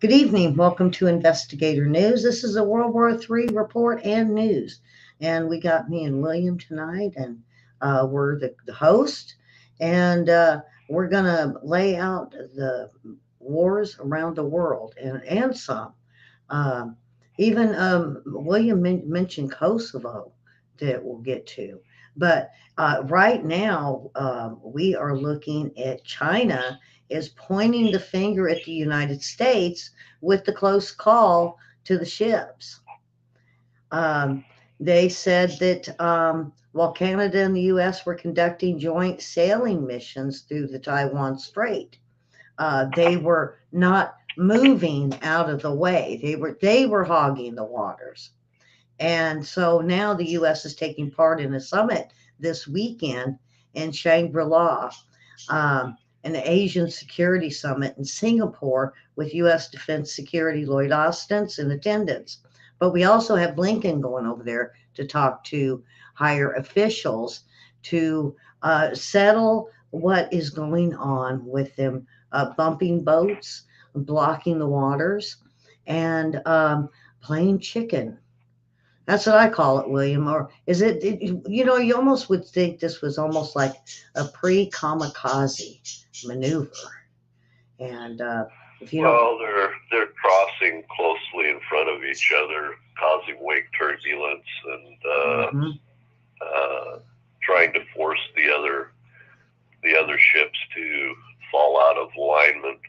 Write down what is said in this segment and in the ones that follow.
Good evening. Welcome to Investigator News. This is a World War III report and news. And we got me and William tonight, and we're the host. And we're going to lay out the wars around the world and some. Um, even William mentioned Kosovo that we'll get to. But right now, we are looking at China is pointing the finger at the United States with the close call to the ships. Um, they said that while Canada and the U.S. were conducting joint sailing missions through the Taiwan Strait, they were not moving out of the way. They were hogging the waters. And so now the U.S. is taking part in a summit this weekend in Shangri-La, an Asian Security Summit in Singapore with U.S. Defense Secretary Lloyd Austin's in attendance. But we also have Blinken going over there to talk to higher officials to settle what is going on with them bumping boats, blocking the waters, and playing chicken. That's what I call it, William. Or is you almost would think this was almost like a pre kamikaze maneuver. And if you don't, Well, they're crossing closely in front of each other, causing wake turbulence and mhm. trying to force the other ships to fall out of alignment.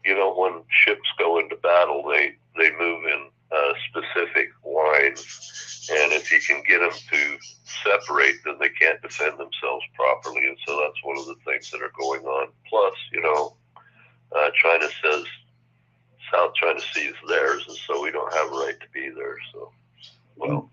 You know, when ships go into battle, they move in specific lines, and if you can get them to separate, then they can't defend themselves properly, and so that's one of the things that are going on. Plus, China says South China Sea is theirs, and so we don't have a right to be there. So, well,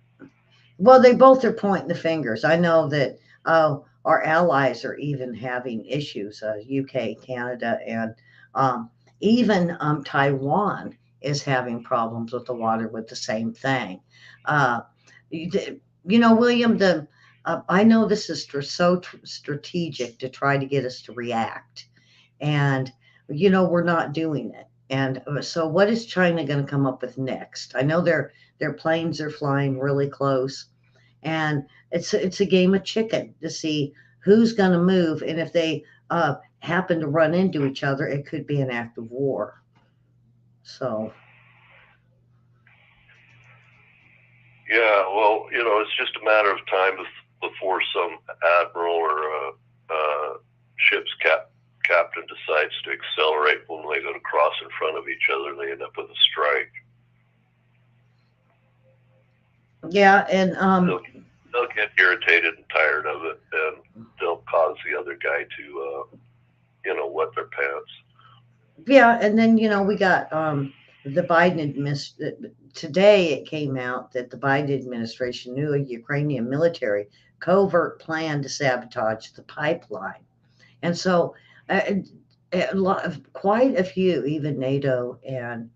Well, they both are pointing the fingers. I know that our allies are even having issues. UK, Canada, and um, even Taiwan is having problems with the water with the same thing. Uh, you, William, the I know this is strategic to try to get us to react, and we're not doing it. And so, what is China going to come up with next? I know their planes are flying really close, and it's a game of chicken to see who's going to move, and if they happen to run into each other, it could be an act of war. So, yeah, well, it's just a matter of time before some admiral or ship's captain decides to accelerate when they go to cross in front of each other, and they end up with a strike. yeah, and They'll get irritated and tired of it, and they'll cause the other guy to, wet their pants. yeah, and then we got the Biden administration. Today it came out that the Biden administration knew a Ukrainian military covert plan to sabotage the pipeline. And so, quite a few, even NATO and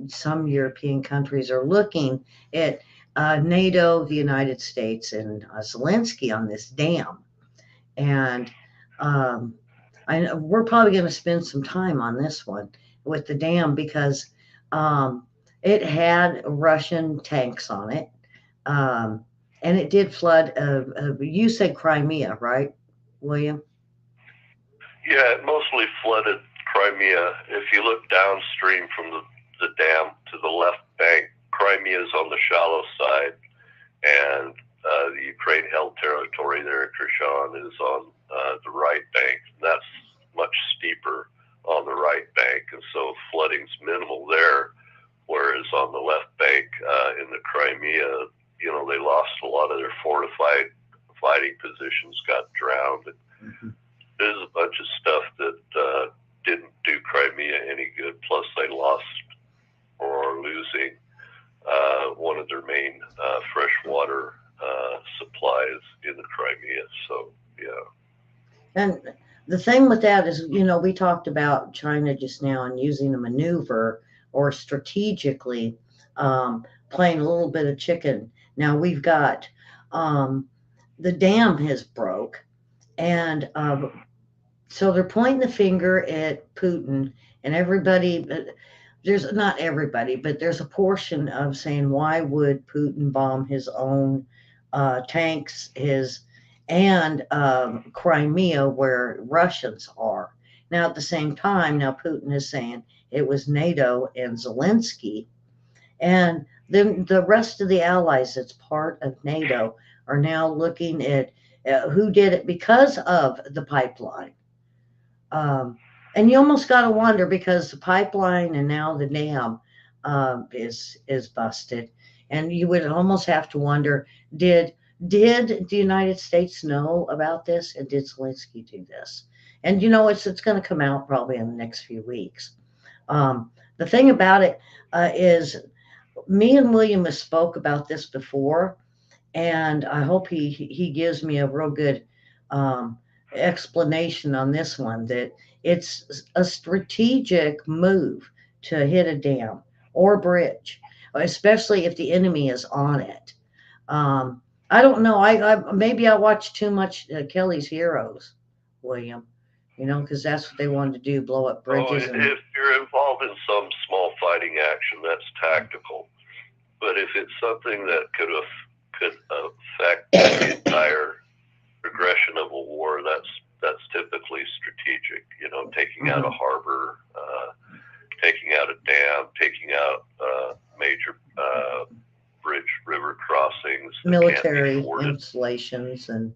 some European countries, are looking at NATO, the United States, and Zelensky on this dam. And um, I know we're probably going to spend some time on this one with the dam because um, it had Russian tanks on it. Um, and it did flood. You said Crimea, right, William? Yeah, it mostly flooded Crimea. If you look downstream from the dam to the left bank, Crimea is on the shallow side, and the Ukraine-held territory there at Kherson is on the right bank. And that's much steeper on the right bank, and so flooding's minimal there. Whereas on the left bank in the Crimea, they lost a lot of their fortified fighting positions, got drowned. Mhm. There's a bunch of stuff that didn't do Crimea any good. Plus, they lost or are losing one of their main freshwater supplies in the Crimea. So, yeah. And the thing with that is, we talked about China just now and using a maneuver or strategically playing a little bit of chicken. Now we've got um, the dam has broke, and so they're pointing the finger at Putin and everybody. there's not everybody, but there's a portion of saying, why would Putin bomb his own tanks, his and Crimea, where Russians are? Now, at the same time, now Putin is saying it was NATO and Zelensky, and then the rest of the allies that's part of NATO are now looking at who did it because of the pipeline. Um, and you almost got to wonder because the pipeline and now the dam is busted, and you would almost have to wonder did did the United States know about this, and did Zelensky do this? And it's going to come out probably in the next few weeks. The thing about it is, me and William has spoke about this before, and I hope he gives me a real good um, explanation on this one. That it's a strategic move to hit a dam or bridge, especially if the enemy is on it. Um, I don't know. I maybe I watched too much Kelly's Heroes, William. Because that's what they wanted to do, blow up Oh, bridges and. if you're involved in some small fighting action, that's tactical. But if it's something that could affect the entire progression of a war, that's typically strategic. Taking out a harbor, taking out a dam, taking out major bridge, river crossings, Military installations, and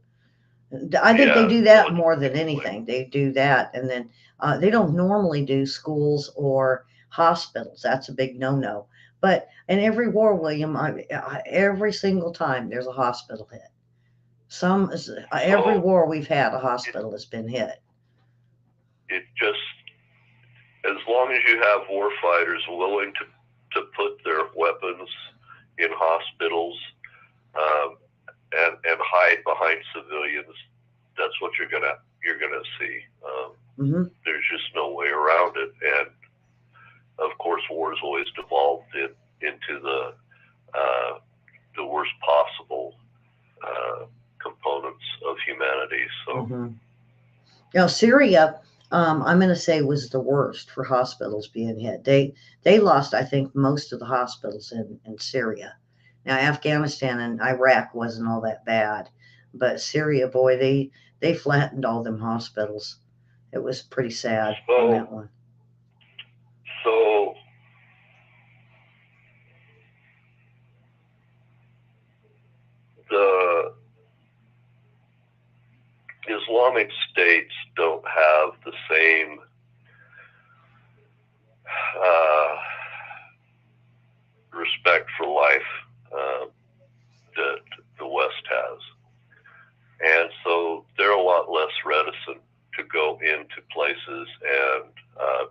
I think they do that more than anything. They do that, and then they don't normally do schools or hospitals. That's a big no-no. But in every war, William, every single time there's a hospital hit. Every war we've had, a hospital has been hit. It just, as long as you have war fighters willing to put their weapons in hospitals and hide behind civilians, that's what you're gonna see. There's just no way around it, and of course, wars always devolved into the worst possible components of humanity. So, now Syria, I'm going to say was the worst for hospitals being hit. They lost, I think, most of the hospitals in Syria. Now Afghanistan and Iraq wasn't all that bad, but Syria, boy, they flattened all them hospitals. It was pretty sad on that one. So the Islamic states don't have the same respect for life that the West has. And so they're a lot less reticent to go into places and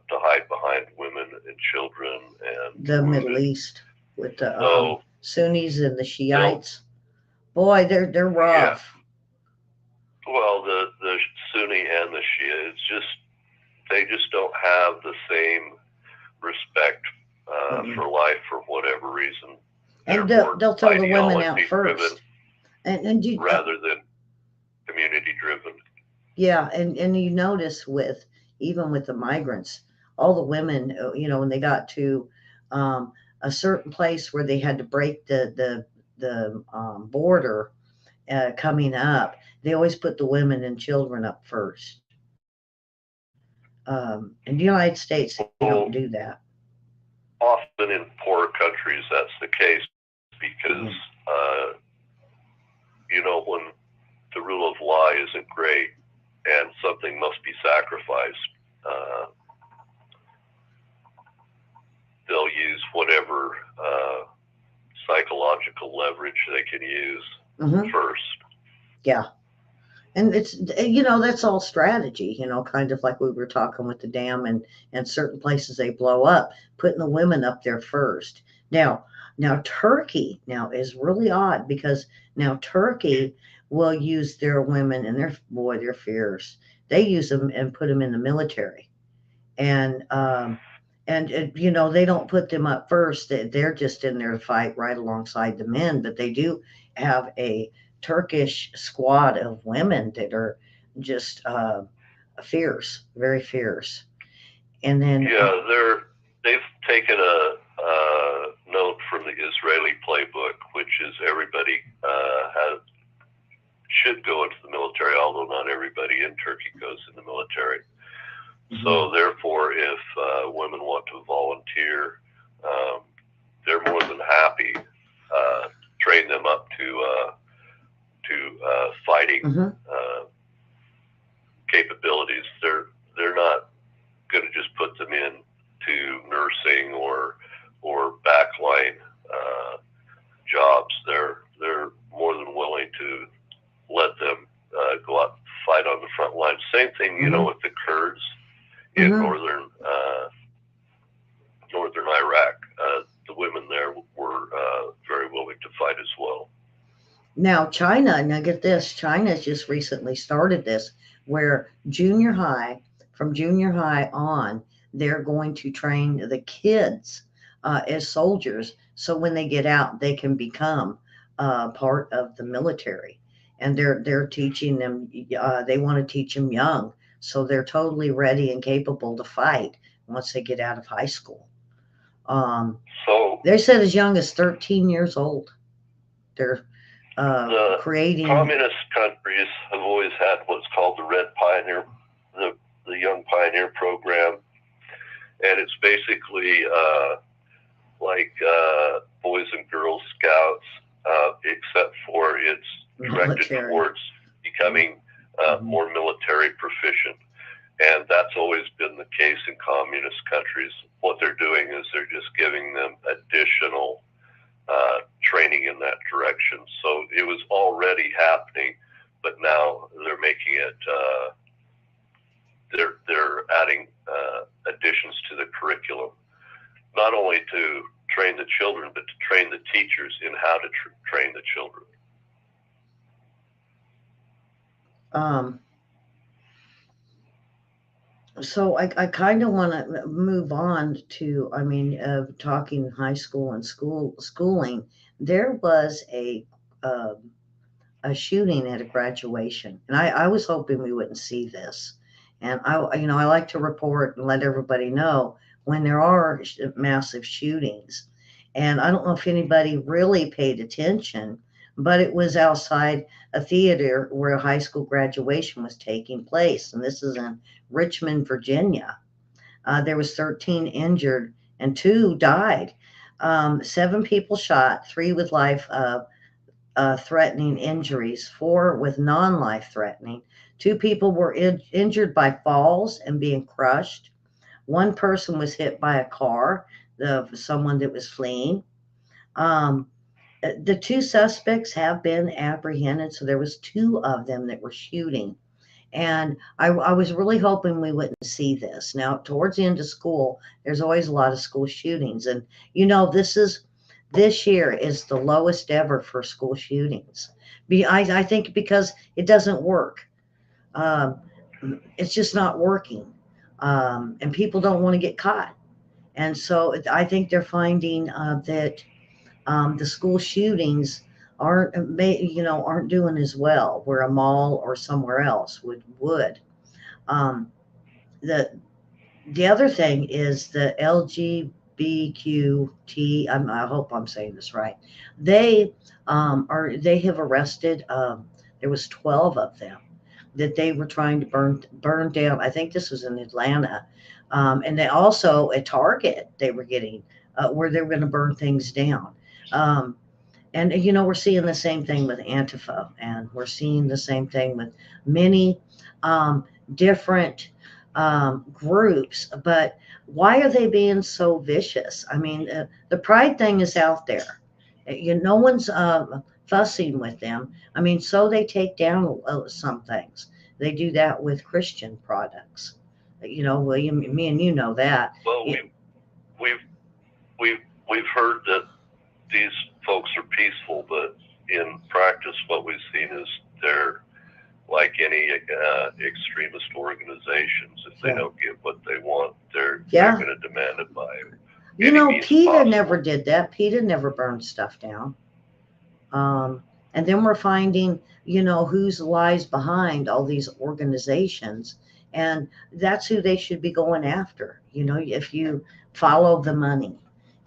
to hide behind women and children and the Middle East with the Sunnis and the Shiites. Boy, they're rough. Yeah. Well, the Sunni and the Shia, they just don't have the same respect for life for whatever reason. And they'll throw the women out first, rather than community driven. Yeah, and you notice even with the migrants, all the women, when they got to a certain place where they had to break the border coming up, they always put the women and children up first. In the United States, they don't do that. Often in poor countries, that's the case because, when the rule of law isn't great and something must be sacrificed, they'll use whatever psychological leverage they can use first. Yeah. And it's, that's all strategy, kind of like we were talking with the dam and certain places they blow up, putting the women up there first. Now Turkey is really odd because now Turkey will use their women and they're fierce. They use them and put them in the military. And they don't put them up first. They're just in there to fight right alongside the men, but they do have a Turkish squad of women that are just fierce, very fierce. And then they've taken a note from the Israeli playbook, which is everybody should go into the military, although not everybody in Turkey goes in the military. Mm-hmm. So therefore, if women want to volunteer, they're more than happy. Train them up to fighting capabilities. They're not going to just put them in to nursing or backline jobs. They're more than willing to let them go out and fight on the front line. Same thing, you know, with the Kurds in northern Iraq. The women there were very willing to fight as well. Now, China, now get this, China's just recently started this, where from junior high on, they're going to train the kids as soldiers. So when they get out, they can become part of the military. And they're teaching them, they want to teach them young. So they're totally ready and capable to fight once they get out of high school. So they said as young as 13 years old. They're creating. Communist countries have always had what's called the Red Pioneer, the Young Pioneer Program, and it's basically like Boys and Girls Scouts, except for it's directed towards becoming more military proficient. And that's always been the case in communist countries. What they're doing is they're just giving them additional training in that direction. So it was already happening, but now they're making it, they're adding additions to the curriculum, not only to train the children, but to train the teachers in how to train the children. So I kind of want to move on to, talking high school and schooling. There was a shooting at a graduation, and I was hoping we wouldn't see this. And I like to report and let everybody know when there are massive shootings. And I don't know if anybody really paid attention, but it was outside a theater where a high school graduation was taking place. And this is in Richmond, Virginia. There was 13 injured and 2 died. 7 people shot, 3 with life-threatening injuries, 4 with non-life-threatening. 2 people were injured by falls and being crushed. 1 person was hit by a car, someone that was fleeing. The 2 suspects have been apprehended, so there was 2 of them that were shooting. And I was really hoping we wouldn't see this. Now, towards the end of school, there's always a lot of school shootings. And, this year is the lowest ever for school shootings. I think because it doesn't work. It's just not working. And people don't want to get caught. And so I think they're finding that the school shootings aren't doing as well where a mall or somewhere else would. The other thing is the LGBTQT. I hope I'm saying this right. They have arrested. There was 12 of them that they were trying to burn down. I think this was in Atlanta, and they also at Target they were getting where they were going to burn things down. And, we're seeing the same thing with Antifa, and we're seeing the same thing with many different groups. But why are they being so vicious? I mean, the pride thing is out there. No one's fussing with them. I mean, so they take down some things. They do that with Christian products. William, me and you know that. Well, we've heard that these folks are peaceful, but in practice, what we've seen is they're like any extremist organizations. If they don't get what they want, they're going to demand it by any means PETA possible. never did that. PETA never burned stuff down. And then we're finding, who's lies behind all these organizations, and that's who they should be going after. if you follow the money.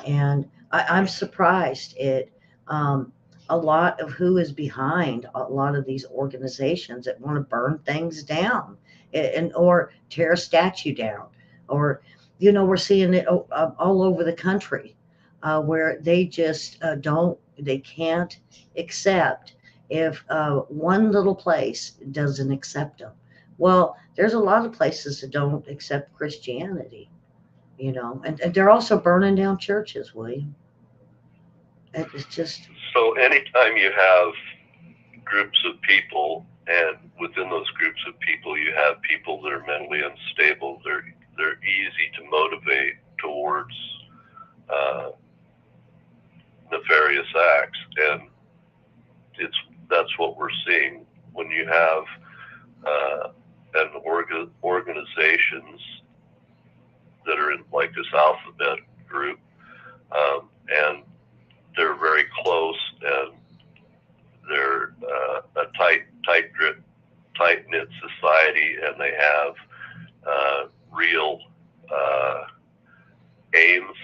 And I'm surprised at um, a lot of who is behind a lot of these organizations that want to burn things down or tear a statue down. Or, we're seeing it all over the country where they just they can't accept if one little place doesn't accept them. Well, there's a lot of places that don't accept Christianity, and they're also burning down churches, William. It's just, So anytime you have groups of people, and within those groups of people, you have people that are mentally unstable, they're easy to motivate towards uh, nefarious acts, and that's what we're seeing when you have organizations that are in like this alphabet group, and they're very close, and they're a tight knit society, and they have real aims.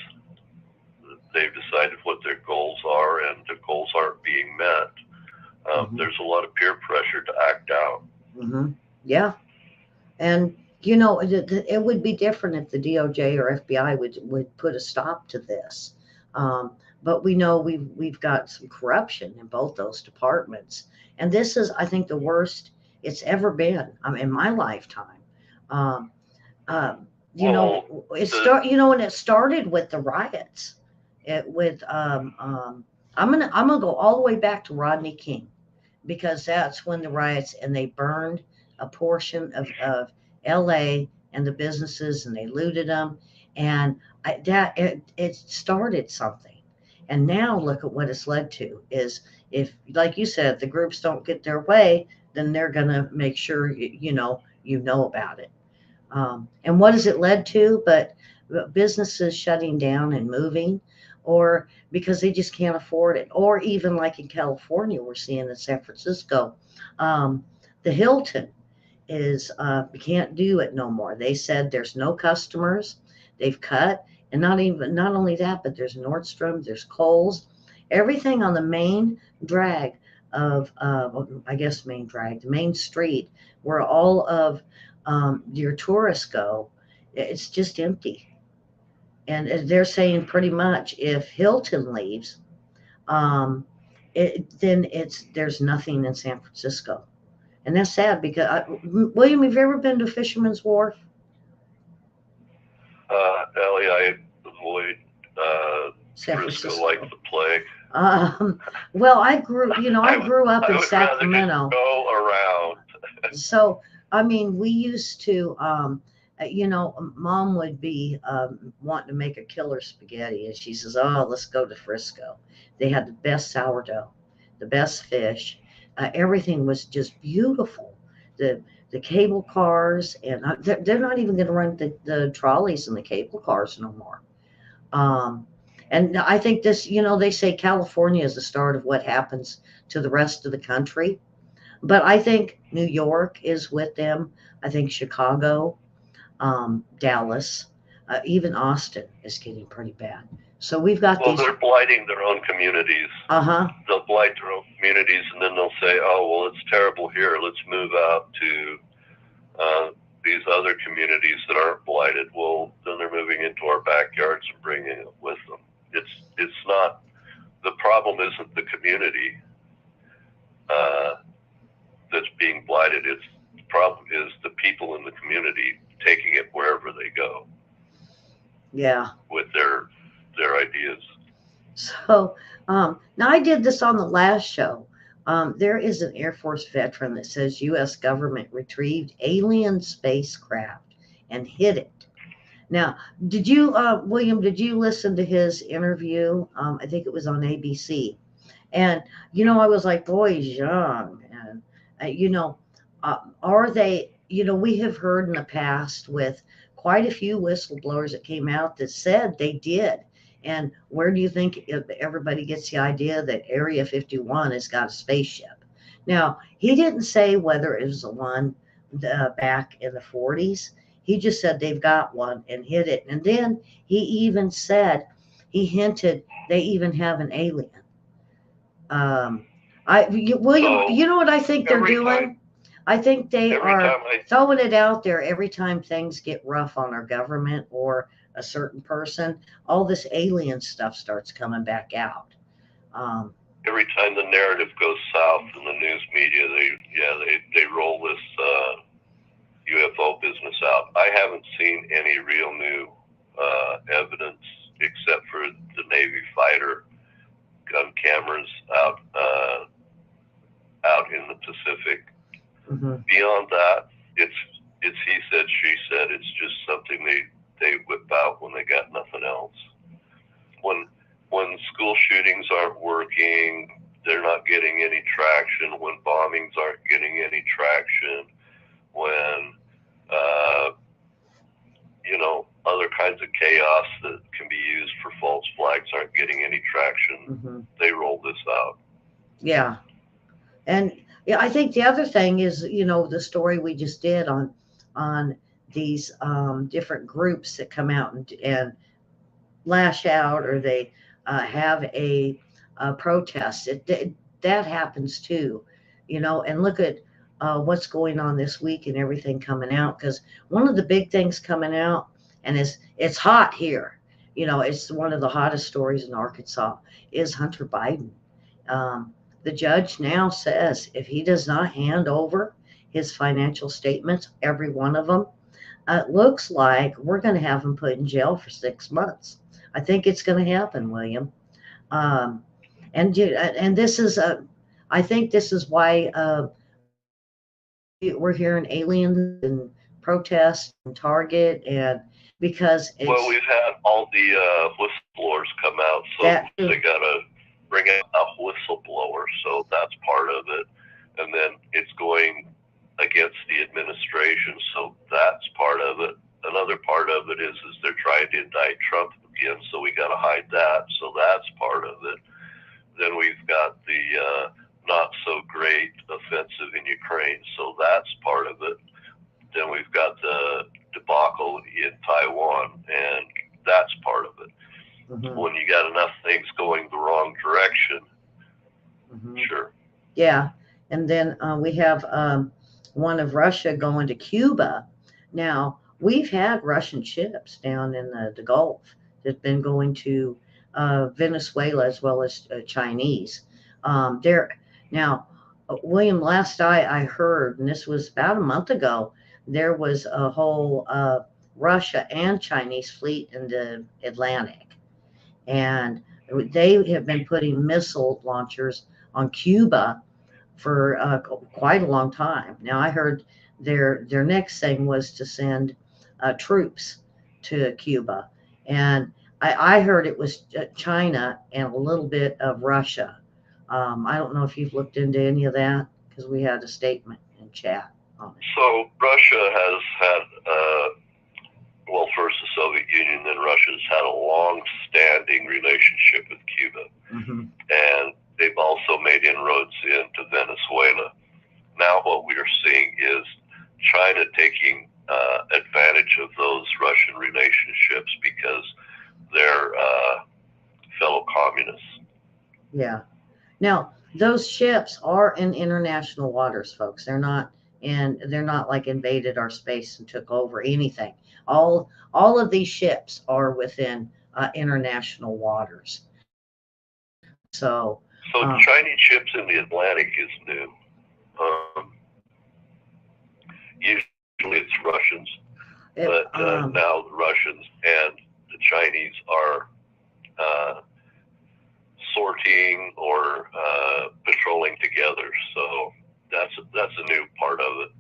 They've decided what their goals are, and the goals aren't being met. There's a lot of peer pressure to act out. Yeah. And, it would be different if the DOJ or FBI would put a stop to this. But we know we've got some corruption in both those departments. And this is, I think, the worst it's ever been in my lifetime. Um, when it started with the riots, I'm gonna go all the way back to Rodney King, because that's when the riots, and they burned a portion of LA and the businesses, and they looted them, and it started something. And now look at what it's led to. Is, if, like you said, the groups don't get their way, then they're gonna make sure you know about it. And what has it led to? But businesses shutting down and moving, or because they just can't afford it. Or even like in California, we're seeing in San Francisco, the Hilton is can't do it no more. They said there's no customers. They've cut, and not only that, but there's Nordstrom, there's Kohl's, everything on the main drag of the main street where all of your tourists go. It's just empty. And they're saying pretty much if Hilton leaves, then there's nothing in San Francisco. And that's sad because, William, have you ever been to Fisherman's Wharf? Ellie, I avoid San Frisco Francisco like the plague. Well, I grew up in Sacramento. Go around. So, we used to, Mom would be wanting to make a killer spaghetti, and she says, "Oh, let's go to Frisco." They had the best sourdough, the best fish. Everything was just beautiful. The cable cars, and they're not even going to run the trolleys and the cable cars no more. And I think this, they say California is the start of what happens to the rest of the country. But I think New York is with them. I think Chicago, Dallas, even Austin is getting pretty bad. So we've got these. They're blighting their own communities. They'll blight their own communities, and then they'll say, "Oh, well, it's terrible here. Let's move out to these other communities that aren't blighted." Well, then they're moving into our backyards and bringing it with them. It's not, the problem isn't the community that's being blighted. The problem is the people in the community taking it wherever they go. Yeah. With their ideas. So now I did this on the last show. There is an Air Force veteran that says U.S. government retrieved alien spacecraft and hid it. Now, did you, William, did you listen to his interview? I think it was on ABC. And, I was like, boy, he's young. And, are they, we have heard in the past with quite a few whistleblowers that came out that said they did. And where do you think everybody gets the idea that Area 51 has got a spaceship? Now, he didn't say whether it was the one back in the 40s. He just said they've got one and hid it. And then he hinted they even have an alien. Um, William, So you know what I think they're every doing? time, I think they every are time I, throwing it out there every time things get rough on our government or a certain person. All this alien stuff starts coming back out. Um, every time the narrative goes south in the news media, they roll this UFO business out. I haven't seen any real new evidence except for the Navy fighter gun cameras out in the Pacific. mm-hmm. Beyond that, it's he said, she said. It's just something they whip out when they got nothing else. When school shootings aren't working, they're not getting any traction. When bombings aren't getting any traction, when other kinds of chaos that can be used for false flags aren't getting any traction, Mm-hmm. they roll this out. Yeah. And yeah, I think the other thing is, the story we just did on these different groups that come out and lash out, or they have a protest. That happens too, and look at what's going on this week and everything coming out. Because one of the big things coming out, and it's hot here, it's one of the hottest stories in Arkansas, is Hunter Biden. The judge now says if he does not hand over his financial statements, every one of them, it looks like we're going to have him put in jail for 6 months. I think it's going to happen, William. Um, and this is I think this is why we're hearing aliens and protests and Target, and because Well, it's we've had all the whistleblowers come out, so that. they got to bring out a whistleblower, so that's part of it. And then it's going against the administration, so that's part of it. Another part of it is they're trying to indict Trump again, so we got to hide that, so that's part of it. Then we've got the not so great offensive in Ukraine, so that's part of it. Then we've got the debacle in Taiwan, and that's part of it. Mm-hmm. When you got enough things going the wrong direction, Mm-hmm. sure. Yeah, and then we have one of Russia going to Cuba. Now, we've had Russian ships down in the Gulf that've been going to Venezuela as well as Chinese. There now, William, last I heard, and this was about a month ago, there was a whole Russia and Chinese fleet in the Atlantic, and they have been putting missile launchers on Cuba for quite a long time. Now, I heard their next thing was to send troops to Cuba, and I heard it was China and a little bit of Russia. I don't know if you've looked into any of that, because we had a statement in chat on it. So Russia has had, well, first the Soviet Union, then Russia's had a long-standing relationship with Cuba, Mm-hmm. and they've also made inroads into Venezuela. Now what we are seeing is China taking advantage of those Russian relationships because they're fellow communists. Yeah. Now, those ships are in international waters, folks. They're not like invaded our space and took over anything. All of these ships are within international waters. So Chinese ships in the Atlantic is new. Usually it's Russians, but now the Russians and the Chinese are sorting or patrolling together. So that's a new part of it.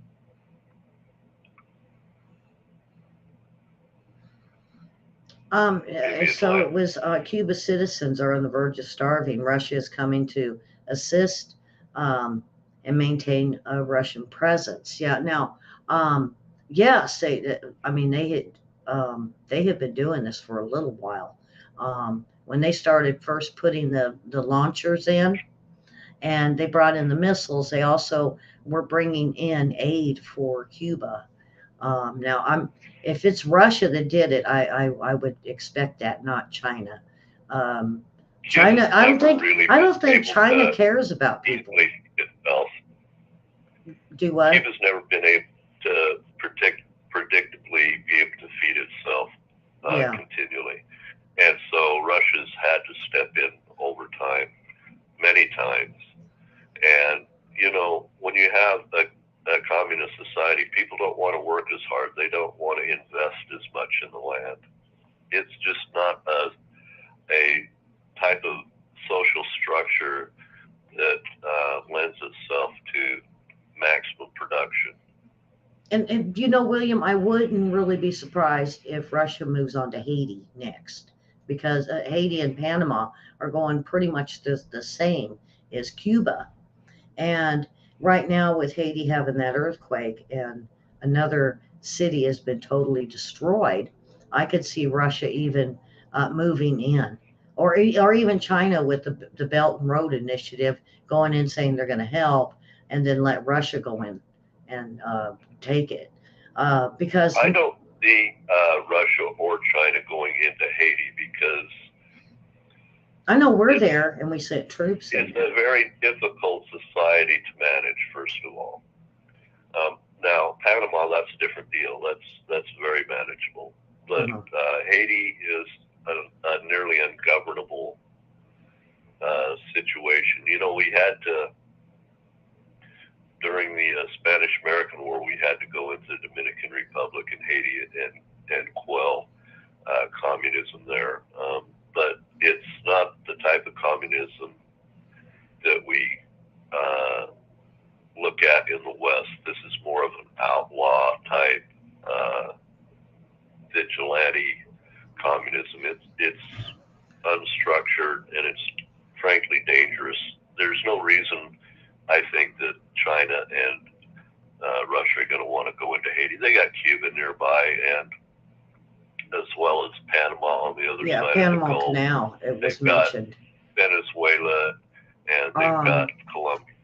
So it was Cuba citizens are on the verge of starving. Russia is coming to assist and maintain a Russian presence. Yeah. Now, yes, they have been doing this for a little while. When they started first putting the launchers in, and they brought in the missiles, they also were bringing in aid for Cuba. Now, if it's Russia that did it, I would expect that, not China. Um, China, Cuba's never really I been don't think able China to cares about people. easily feed itself. Do what? Cuba's never been able to predictably be able to feed itself Yeah. continually. And so Russia's had to step in over time, many times. And, you know, when you have a communist society, people don't want to work as hard. They don't want to invest as much in the land. It's just not a type of social structure that lends itself to maximum production. And you know, William, I wouldn't really be surprised if Russia moves on to Haiti next, because Haiti and Panama are going pretty much the same as Cuba. And right now, with Haiti having that earthquake and another city has been totally destroyed, I could see Russia even moving in, or even China with the Belt and Road Initiative going in saying they're going to help, and then let Russia go in and take it. Because I don't see Russia or China going into Haiti because I know we're there and we sent troops in it's there. a very difficult society to manage, first of all. Now, Panama, that's a different deal. That's very manageable. But Uh-huh. Haiti is a nearly ungovernable situation. You know, we had to, during the Spanish-American War, we had to go into the Dominican Republic and Haiti and quell communism there. But it's not the type of communism that we uh, look at in the West. This is more of an outlaw type vigilante communism. It's unstructured and it's frankly dangerous. There's no reason I think that China and Russia are going to want to go into Haiti. They got Cuba nearby, and as well as Panama on the other Yeah, side of the Panama Gulf. Canal, it was They've got mentioned. Venezuela, and they've Um, got Colombia.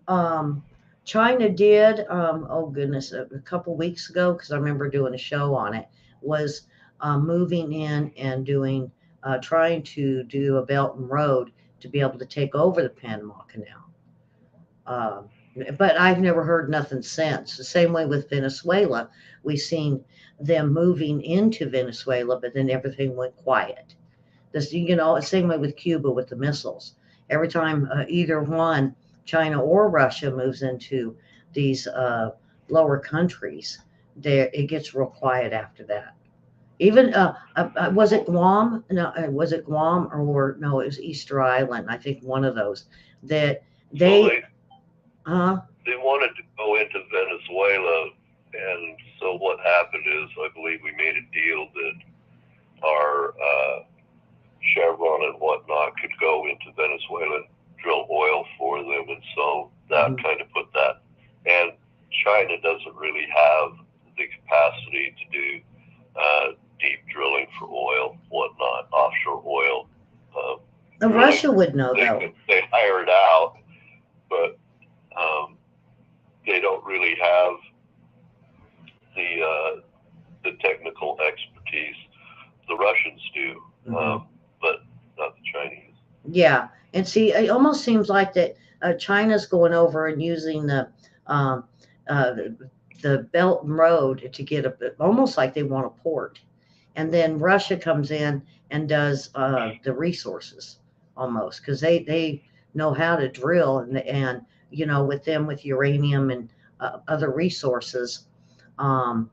um, China did, oh goodness, a couple weeks ago, because I remember doing a show on it, was moving in and doing, trying to do a Belt and Road to be able to take over the Panama Canal. Um, but I've never heard nothing since. The same way with Venezuela, we've seen them moving into Venezuela, but then everything went quiet. This, you know, same way with Cuba with the missiles. Every time either one, China or Russia, moves into these lower countries, there it gets real quiet after that. Even was it Guam? No, was it Guam or no? It was Easter Island. I think one of those that Well, they. Uh, they wanted to go into Venezuela, and so what happened is, I believe we made a deal that our Chevron and whatnot could go into Venezuela and drill oil for them, and so that mhm. kind of put that. And China doesn't really have the capacity to do deep drilling for oil, whatnot, offshore oil drilling. Russia would know though. They hire it out, but um, they don't really have the technical expertise. The Russians do, Hmm. but not the Chinese. Yeah, and see, it almost seems like that China's going over and using um, the, the Belt and Road to get almost like they want a port, and then Russia comes in and does the resources almost because they know how to drill and you know with them with uranium and other resources. Um,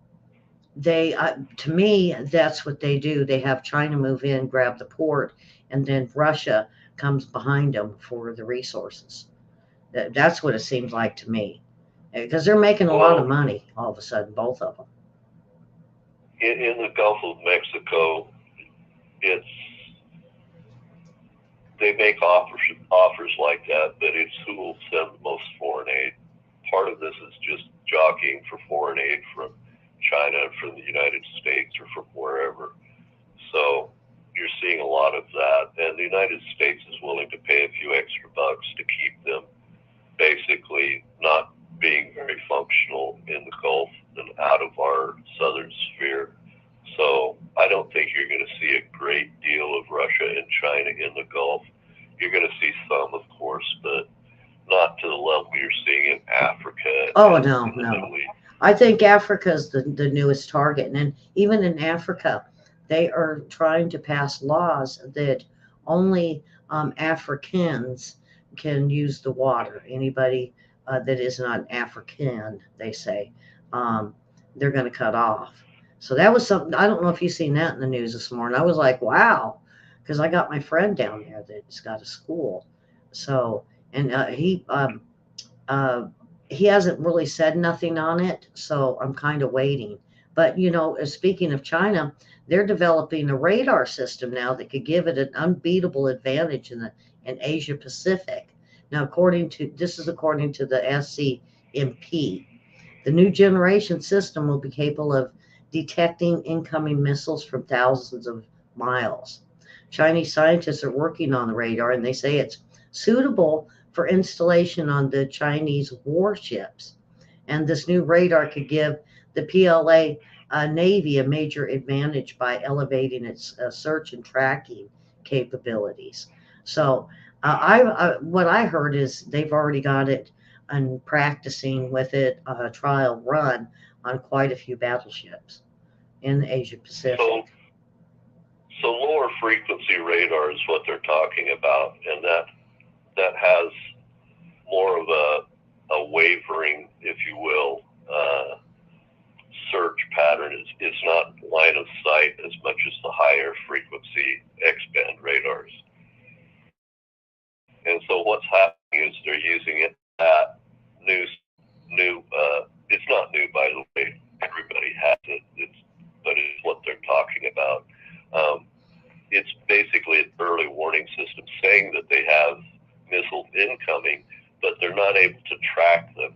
they to me that's what they do. They have China move in, grab the port, and then Russia comes behind them for the resources. That's what it seems like to me because they're making a lot of Well, money all of a sudden, both of them. in the Gulf of Mexico, it's they make offers like that, but it's who will send the most foreign aid. Part of this is just jockeying for foreign aid from China, from the United States, or from wherever. So you're seeing a lot of that, and the United States is willing to pay a few extra bucks to keep them basically not being very functional in the Gulf. and out of our southern sphere. So I don't think you're going to see a great deal of Russia and China in the Gulf. You're going to see some, of course, but not to the level you're seeing in Africa Oh, and no, in the no. Middle East. I think Africa's the newest target. And even in Africa, they are trying to pass laws that only Africans can use the water. Anybody that is not African, they say, um, they're going to cut off. So that was something, I don't know if you've seen that in the news this morning. I was like, wow, because I got my friend down there that's got a school. So, and uh, he hasn't really said nothing on it, so I'm kind of waiting. But speaking of China, they're developing a radar system now that could give it an unbeatable advantage in Asia Pacific. Now, according to the SCMP, the new generation system will be capable of detecting incoming missiles from thousands of miles. Chinese scientists are working on the radar, and they say it's suitable for installation on the Chinese warships. And this new radar could give the PLA Navy a major advantage by elevating its search and tracking capabilities. So, what I heard is they've already got it and practicing with it a trial run on quite a few battleships in the Asia Pacific. So lower frequency radar is what they're talking about, and that has more of a wavering, if you will, search pattern. It's not line of sight as much as the higher frequency X-band radars. And so what's happening is they're using it at new. It's not new, by the way. Everybody has it. But it's what they're talking about. It's basically an early warning system saying that they have missiles incoming, but they're not able to track them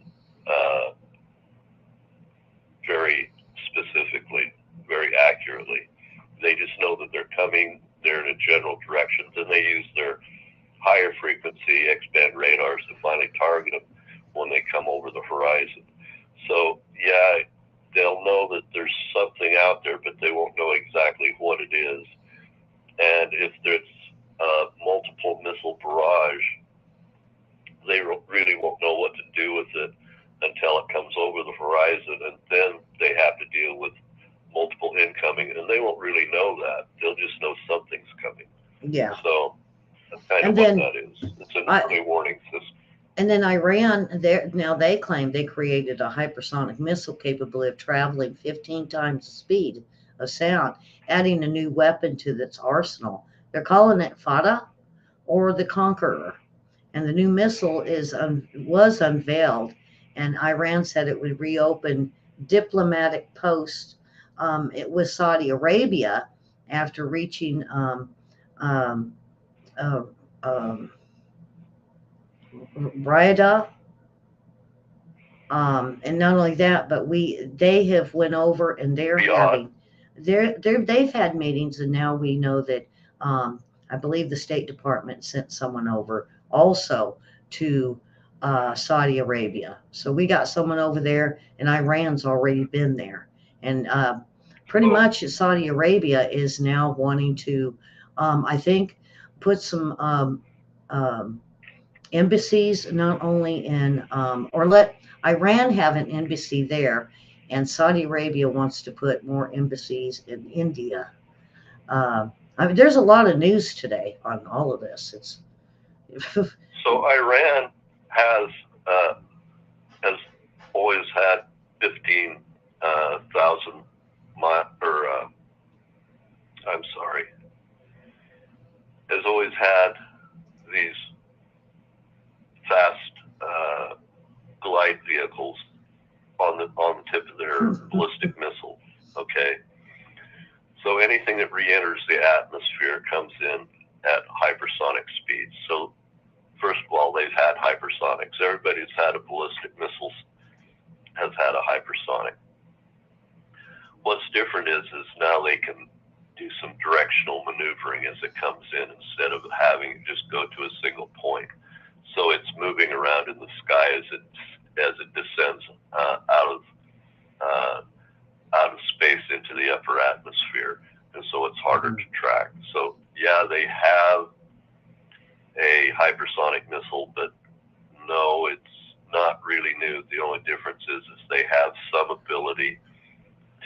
very specifically, very accurately. They just know that they're coming. They're in a general direction. Then they use their higher frequency X-band radars to finally target them when they come over the horizon. So, yeah, they'll know that there's something out there, but they won't know exactly what it is. And if there's multiple missile barrage, they really won't know what to do with it until it comes over the horizon, and then they have to deal with multiple incoming, and they won't really know that. They'll just know something's coming. Yeah. So that's kind of what that is. It's an early warning system. And then Iran, now they claim they created a hypersonic missile capable of traveling 15 times the speed of sound, adding a new weapon to its arsenal. They're calling it Fatah or the Conqueror. And the new missile was unveiled, and Iran said it would reopen diplomatic posts with Saudi Arabia after reaching Riyadh. And not only that, but they have went over and they've had meetings, and now we know that I believe the State Department sent someone over also to Saudi Arabia. So we got someone over there, and Iran's already been there, and pretty much Saudi Arabia is now wanting to, I think, put some embassies not only in or let Iran have an embassy there, and Saudi Arabia wants to put more embassies in India. I mean, there's a lot of news today on all of this. It's so Iran has always had 15,000 has always had these fast glide vehicles on the tip of their ballistic missiles. Okay, so anything that re-enters the atmosphere comes in at hypersonic speeds. So first of all, they've had hypersonics. Everybody who's had a ballistic missile has had a hypersonic. What's different is now they can do some directional maneuvering as it comes in instead of having it just go to a single point. So it's moving around in the sky as it descends out of back. So yeah, they have a hypersonic missile, but no, it's not really new. The only difference is they have some ability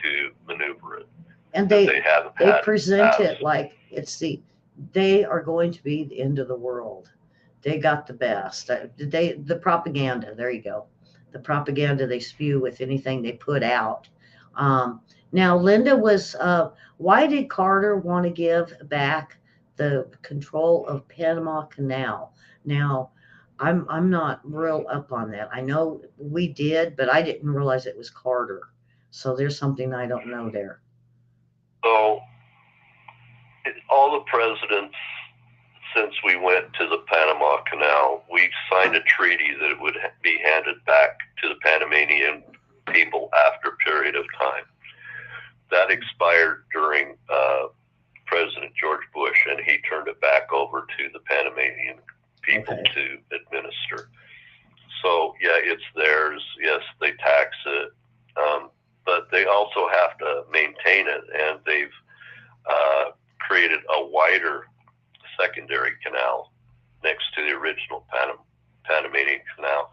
to maneuver it, And that they haven't they had present it like they are going to be the end of the world. They got the best. The propaganda. There you go. The propaganda they spew with anything they put out. Um, Now, Linda was. Why did Carter want to give back the control of Panama Canal? Now, I'm not real up on that. I know we did, but I didn't realize it was Carter. So there's something I don't know there. So all the presidents since we went to the Panama Canal, we signed a treaty that it would be handed back to the Panamanian people after a period of time. That expired during President George Bush, and he turned it back over to the Panamanian people to administer. So, yeah, it's theirs. Yes, they tax it, but they also have to maintain it, and they've created a wider secondary canal next to the original Panamanian Canal.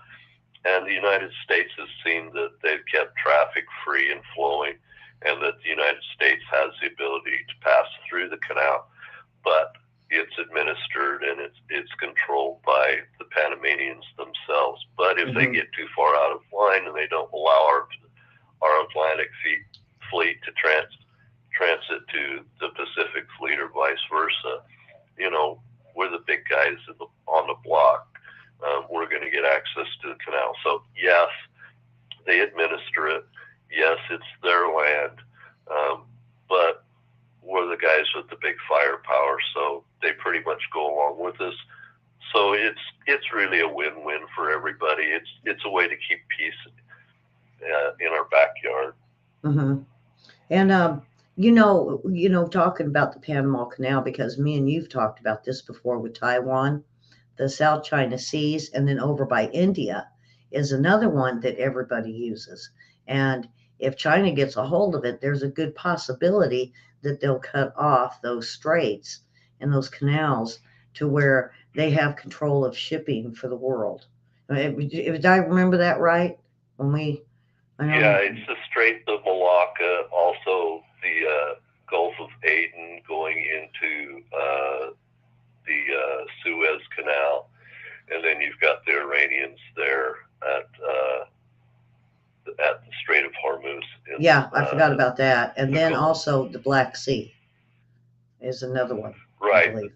And the United States has seen that they've kept traffic free and flowing, and that the United States has the ability to pass through the canal, but it's administered and it's controlled by the Panamanians themselves. But if they get too far out of line and they don't allow our Atlantic fleet to transit to the Pacific fleet or vice versa, you know, we're the big guys on the block. We're going to get access to the canal. So yes, they administer it. Yes, it's their land, but we're the guys with the big firepower, so they pretty much go along with us. So it's really a win-win for everybody. It's a way to keep peace in our backyard. Mm-hmm. And talking about the Panama Canal, because me and you've talked about this before with Taiwan, the South China Seas, and then over by India is another one that everybody uses. And if China gets a hold of it, there's a good possibility that they'll cut off those straits and those canals to where they have control of shipping for the world. Did I remember that right? Yeah, it's the Strait of Malacca, also the Gulf of Aden going into the Suez Canal, and then you've got the Iranians there at the Strait of Hormuz. Yeah, I forgot about that. And then also the Black Sea is another one. Right. I believe.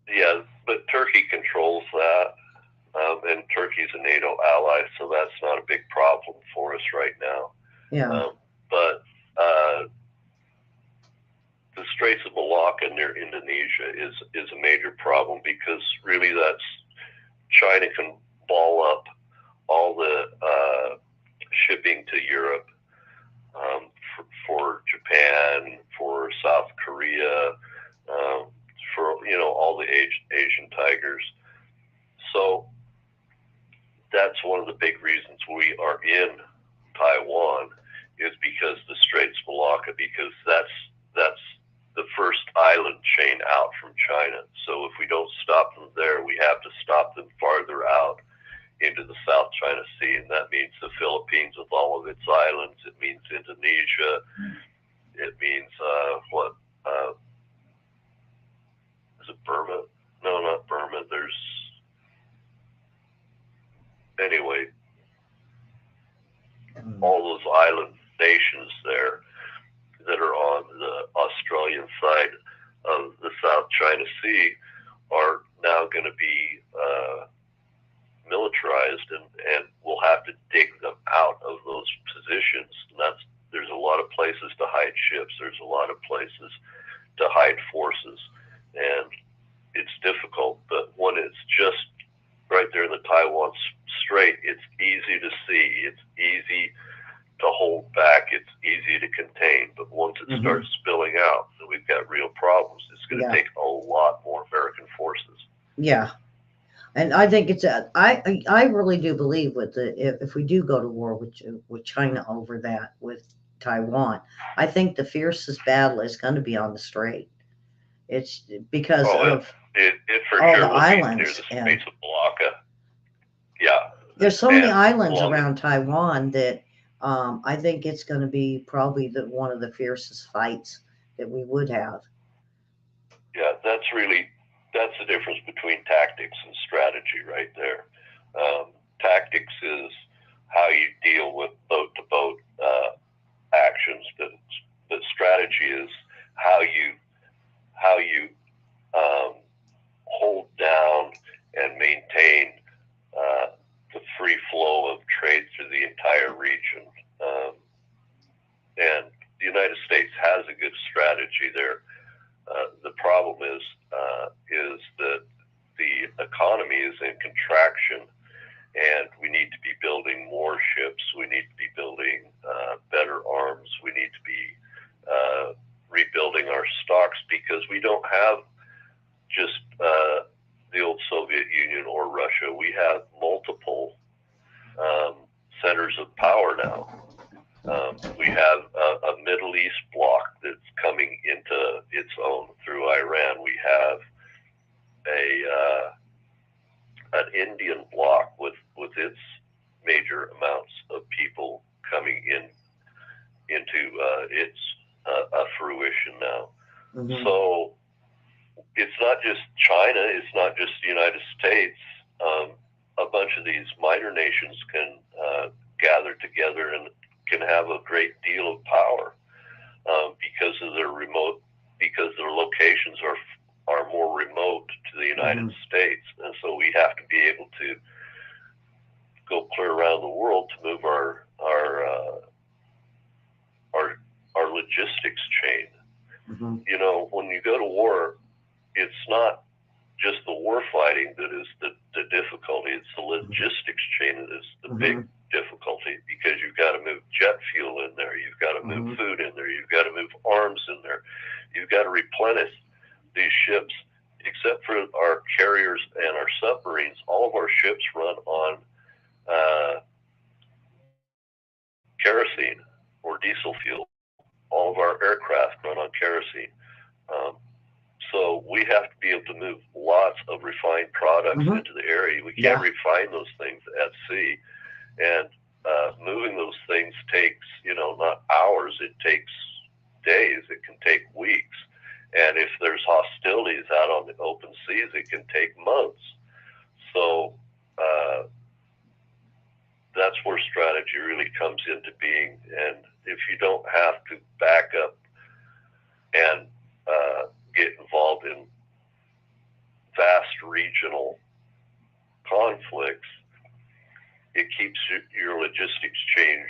Yeah, but Turkey controls that, and Turkey's a NATO ally, so that's not a big problem for us right now. Yeah. But the Straits of Malacca near Indonesia is a major problem, because really that's China can ball up all the shipping to Europe, for Japan, for South Korea, for all the Asian tigers. So that's one of the big reasons we are in Taiwan, is because the Straits of Malacca, because that's the first island chain out from China. So if we don't stop them there, we have to stop them farther out into the South China Sea, and that means the Philippines with all of its islands. It means Indonesia. It means is it Burma? No, not Burma. There's anyway all those island nations there that are on the Australian side of the South China Sea are now going to be militarized, and we'll have to dig them out of those positions. And there's a lot of places to hide ships. There's a lot of places to hide forces, and it's difficult. But when it's just right there in the Taiwan Strait, it's easy to see. It's easy to hold back. It's easy to contain. But once it starts spilling out, then we've got real problems. It's going to take a lot more American forces. Yeah. And I think I really do believe if we do go to war with China over that with Taiwan, I think the fiercest battle is going to be on the strait. It's because Oh, of it for all the sure will be near islands, the and Straits of Malacca. Yeah, there's so many and islands along the around Taiwan that I think it's going to be probably one of the fiercest fights that we would have. yeah, that's the difference between tactics and strategy right there. Tactics is how you deal with boat-to-boat actions, but strategy is how you hold down and maintain the free flow of trade through the entire region. And the United States has a good strategy there. The problem is that the economy is in contraction, and we need to be building more ships. We need to be building better arms. We need to be rebuilding our stocks, because we don't have just the old Soviet Union or Russia. We have multiple centers of power now. We have a Middle East bloc that's coming into its own through Iran. We have an Indian bloc with its major amounts of people coming into its fruition now. Mm-hmm. So it's not just China, it's not just the United States. A bunch of these minor nations can gather together and can have a great deal of power because of because their locations are more remote to the United Mm-hmm. States, and so we have to be able to go clear around the world to move our logistics chain. Mm-hmm. You know, when you go to war, it's not just the war fighting that is the difficulty. It's the logistics chain that is the big difficulty, because you've got to move jet fuel in there, you've got to move food in there, you've got to move arms in there, you've got to replenish these ships. Except for our carriers and our submarines, all of our ships run on kerosene or diesel fuel. All of our aircraft run on kerosene. So we have to be able to move lots of refined products into the area. We can't refine those things at sea. And moving those things takes, not hours, it takes days, it can take weeks. And if there's hostilities out on the open seas, it can take months. So that's where strategy really comes into being. And if you don't have to back up and get involved in vast regional conflicts, it keeps your logistics chain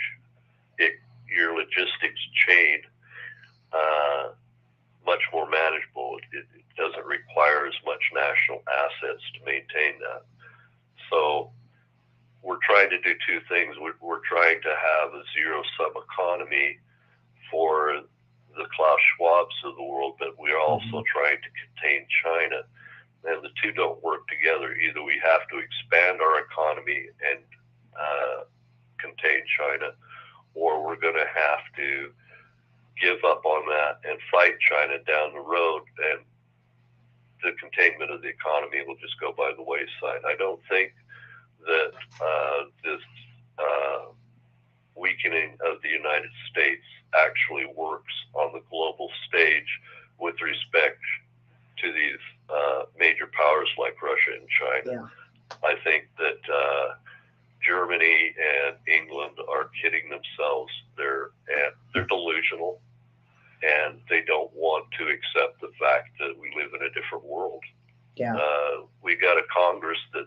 much more manageable. It doesn't require as much national assets to maintain that. So we're trying to do two things. We're trying to have a zero-sum economy for the Klaus Schwabs of the world, but we're also trying to contain China. And the two don't work together. Either we have to expand our economy and contain China, or we're going to have to give up on that and fight China down the road, and the containment of the economy will just go by the wayside. I don't think that this weakening of the United States actually works on the global stage with respect to these major powers like Russia and China. Yeah. I think that Germany and England are kidding themselves. They're delusional, and they don't want to accept the fact that we live in a different world. Yeah. We got a Congress that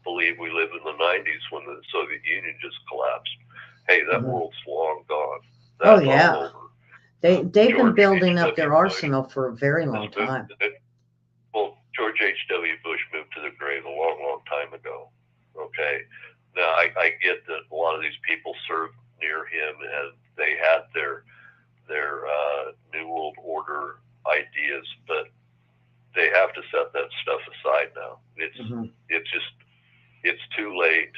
believe we live in the 90s when the Soviet Union just collapsed. Hey, that world's long gone. That's all over. They've been building up their arsenal for a very long time. Well, George H.W. Bush moved to the grave a long, long time ago. Okay. Now, I get that a lot of these people served near him, and they had their New World Order ideas, but they have to set that stuff aside now. It's too late.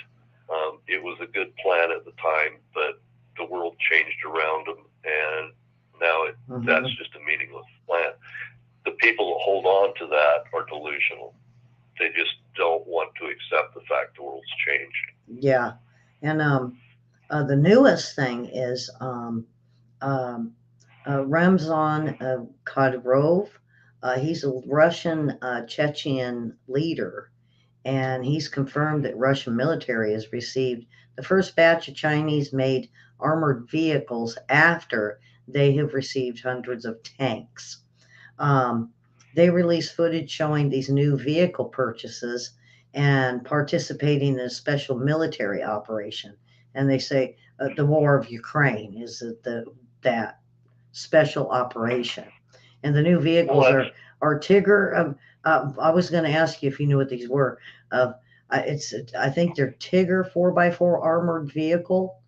It was a good plan at the time, but the world changed around them, and now that's just a meaningless plan. people that hold on to that are delusional. They just don't want to accept the fact the world's changed. Yeah. And the newest thing is Ramzan Kadyrov. He's a Russian Chechen leader, and he's confirmed that Russian military has received the first batch of Chinese-made armored vehicles after they have received hundreds of tanks. Um, they released footage showing these new vehicle purchases and participating in a special military operation. And they say the war of Ukraine is that special operation. And the new vehicles are Tigger. I was going to ask you if you knew what these were. I think they're Tigger 4x4 armored vehicle.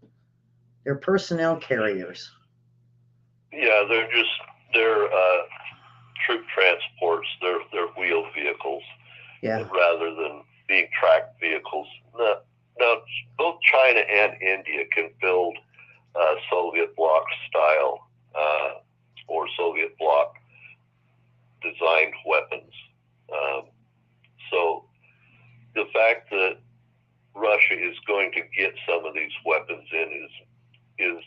They're personnel carriers. Yeah, they're troop transports. They're wheeled vehicles, rather than being tracked vehicles. Now, both China and India can build Soviet bloc style or Soviet bloc designed weapons. So the fact that Russia is going to get some of these weapons in is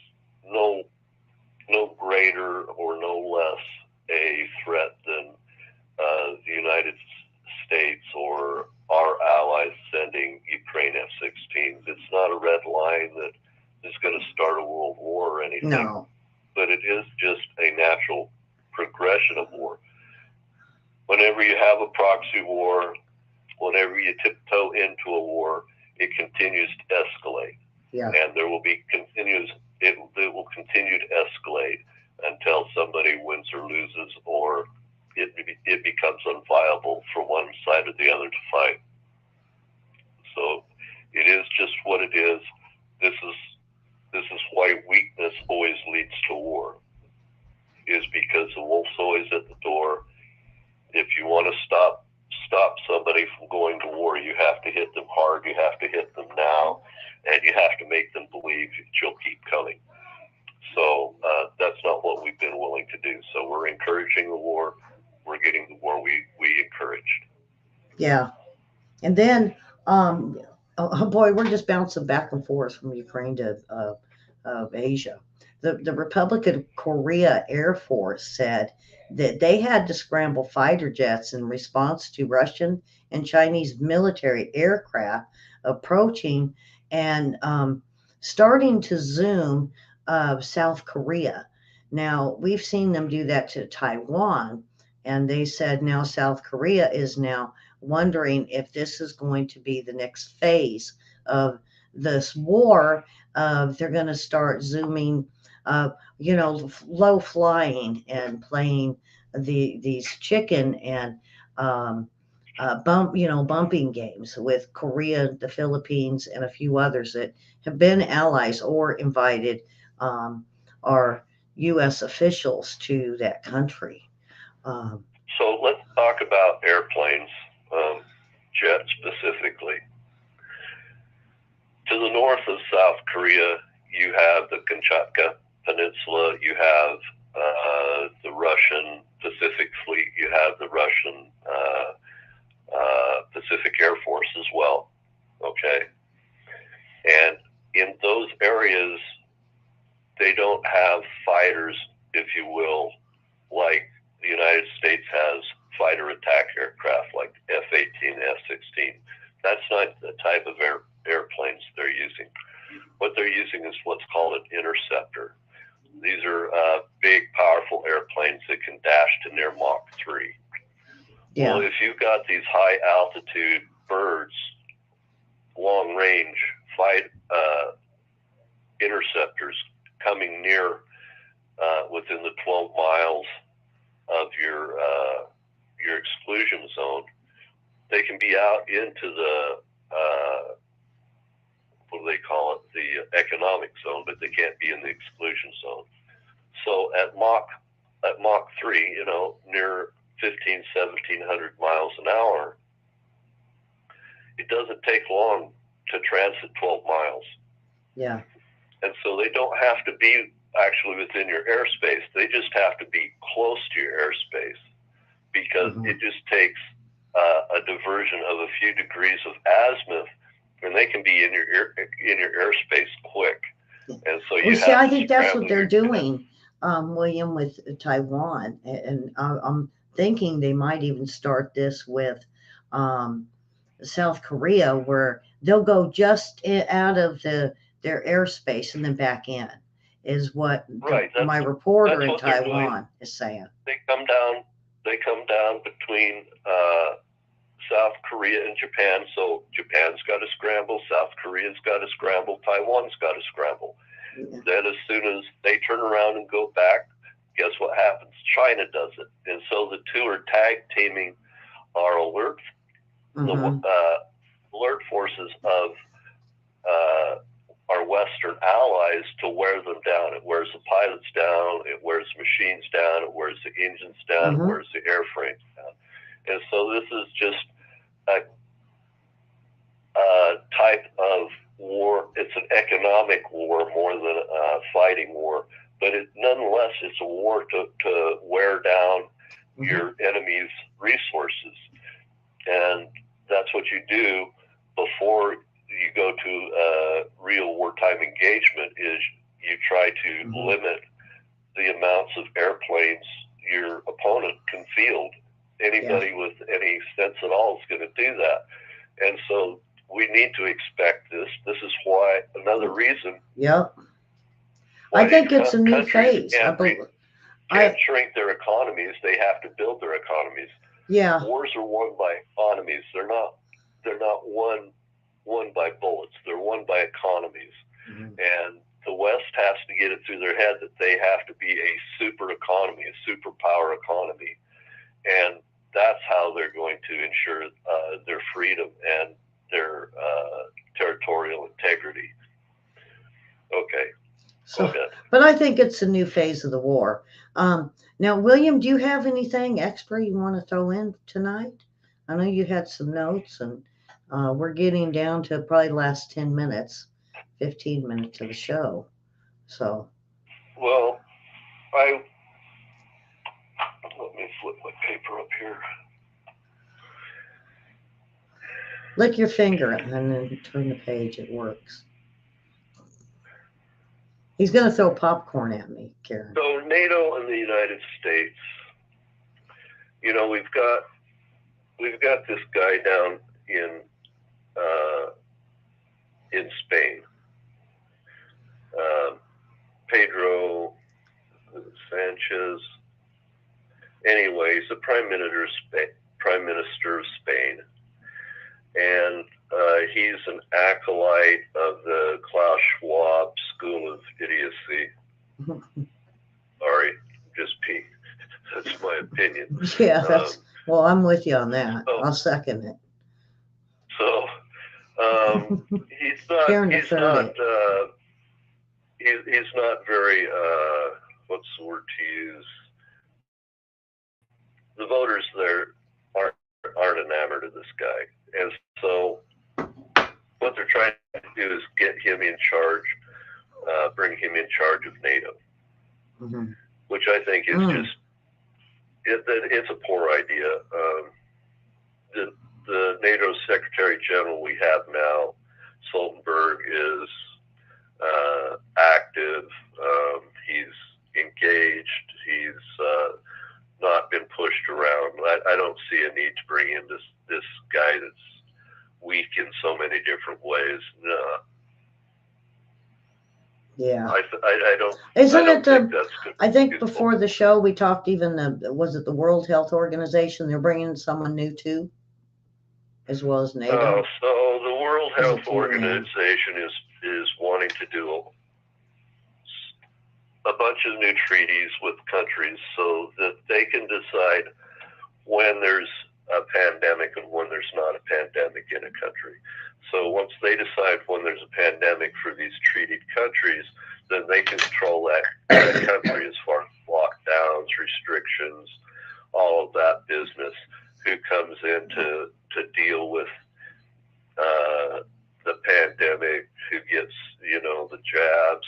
no greater or no less a threat than the United States or our allies sending Ukraine F-16s. It's not a red line that is going to start a world war or anything. No. But it is just a natural progression of war. Whenever you have a proxy war, whenever you tiptoe into a war, it continues to escalate. Yeah. And there will be it will continue to escalate until somebody wins or loses, or it becomes unviable for one side or the other to fight. So it is just what it is. This is why weakness always leads to war, is because the wolf's always at the door. If you want to stop somebody from going to war, you have to hit them hard, you have to hit them now, and you have to make them believe that you'll keep coming. So that's not what we've been willing to do. So we're encouraging the war. We're getting the war we encouraged. Yeah. And then, oh boy, we're just bouncing back and forth from Ukraine to Asia. The Republic of Korea Air Force said that they had to scramble fighter jets in response to Russian and Chinese military aircraft approaching and starting to zoom South Korea. Now, we've seen them do that to Taiwan, and they said now South Korea is now wondering if this is going to be the next phase of this war. They're going to start zooming, low flying and playing these chicken and bumping games with Korea, the Philippines, and a few others that have been allies or invited our U.S. officials to that country. So let's talk about airplanes, jets specifically. To the north of South Korea, you have the Kamchatka Peninsula, you have the Russian Pacific Fleet, you have the Russian Pacific Air Force as well, okay? And in those areas, they don't have fighters, if you will, like the United States has fighter attack aircraft like F-18, F-16. That's not the type of airplanes they're using. What they're using is what's called an interceptor. These are big, powerful airplanes that can dash to near Mach 3. Yeah. Well, if you've got these high altitude birds, long range flight interceptors coming near within the 12 miles of your exclusion zone, they can be out into the what do they call it, the economic zone, but they can't be in the exclusion zone. So at Mach 3, near 1,700 miles an hour, it doesn't take long to transit 12 miles. Yeah. And so they don't have to be actually within your airspace. They just have to be close to your airspace, be because it just takes a diversion of a few degrees of azimuth, and they can be in your airspace quick. And so you see, have I to think that's what scramble they're your doing, William, with Taiwan, and I'm thinking they might even start this with South Korea, where they'll go just out of their airspace and then back in, is what Right. my reporter that's in what they're doing. Taiwan is saying. They come down between South Korea and Japan. So Japan's got to scramble, South Korea's got to scramble, Taiwan's got to scramble. Yeah. Then as soon as they turn around and go back, guess what happens? China does it. And so the two are tag teaming our alert forces of our Western allies to wear them down. It wears the pilots down, it wears machines down, it wears the engines down, it wears the airframes down. And so this is just a type of war. It's an economic war more than a fighting war, but nonetheless, it's a war to wear down your enemy's resources. And that's what you do before you go to real wartime engagement, is you try to limit the amounts of airplanes your opponent can field. Anybody with any sense at all is going to do that. And so we need to expect this. This is why, another reason. Yep. I think it's a new phase. Can't shrink their economies. They have to build their economies. Yeah. Wars are won by economies. They're not won by bullets. They're won by economies. And the West has to get it through their head that they have to be a super economy, a superpower economy. And that's how they're going to ensure their freedom and their territorial integrity. Okay. So, but I think it's a new phase of the war. Now, William, do you have anything extra you want to throw in tonight? I know you had some notes, and we're getting down to probably the last 10 minutes, 15 minutes of the show. So. Well, let me flip my paper up here. Lick your finger and then turn the page. It works. He's going to throw popcorn at me, Karen. So NATO and the United States, you know, we've got this guy down in Spain, Pedro Sanchez. Anyway, he's the Prime Minister of Spain, and he's an acolyte of the Klaus Schwab School of Idiocy. Sorry, just peek. That's my opinion. Yeah, well, I'm with you on that. I'll second it. So he's not very what's the word to use? The voters there aren't enamored of this guy, and so what they're trying to do is get him in charge, bring him in charge of NATO, which I think is it's a poor idea. The NATO Secretary General we have now, Stoltenberg, is active. He's engaged. He's not been pushed around. I don't see a need to bring in this guy that's weak in so many different ways. No. Yeah. I don't. Isn't it? I think before the show we talked. Even was it the World Health Organization? They're bringing someone new too, as well as NATO. So the World Health Organization is wanting to do a bunch of new treaties with countries so that they can decide when there's a pandemic and when there's not a pandemic in a country. So once they decide when there's a pandemic for these treated countries, then they can control that country as far as lockdowns, restrictions, all of that business. Who comes in to deal with the pandemic? Who gets the jabs?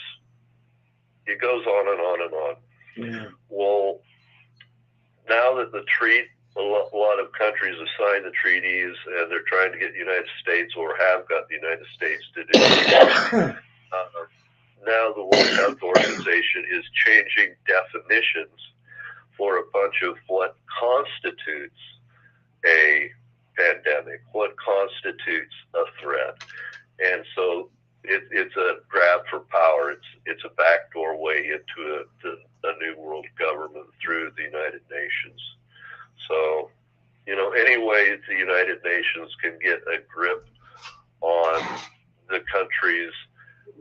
It goes on and on and on. Yeah. Well, now that the a lot of countries have signed the treaties, and they're trying to get the United States, or have got the United States, to do it. Now the World Health Organization is changing definitions for a bunch of what constitutes a pandemic, what constitutes a threat. And so it's a grab for power. It's a backdoor way into a new world government through the United Nations. So, any way the United Nations can get a grip on the countries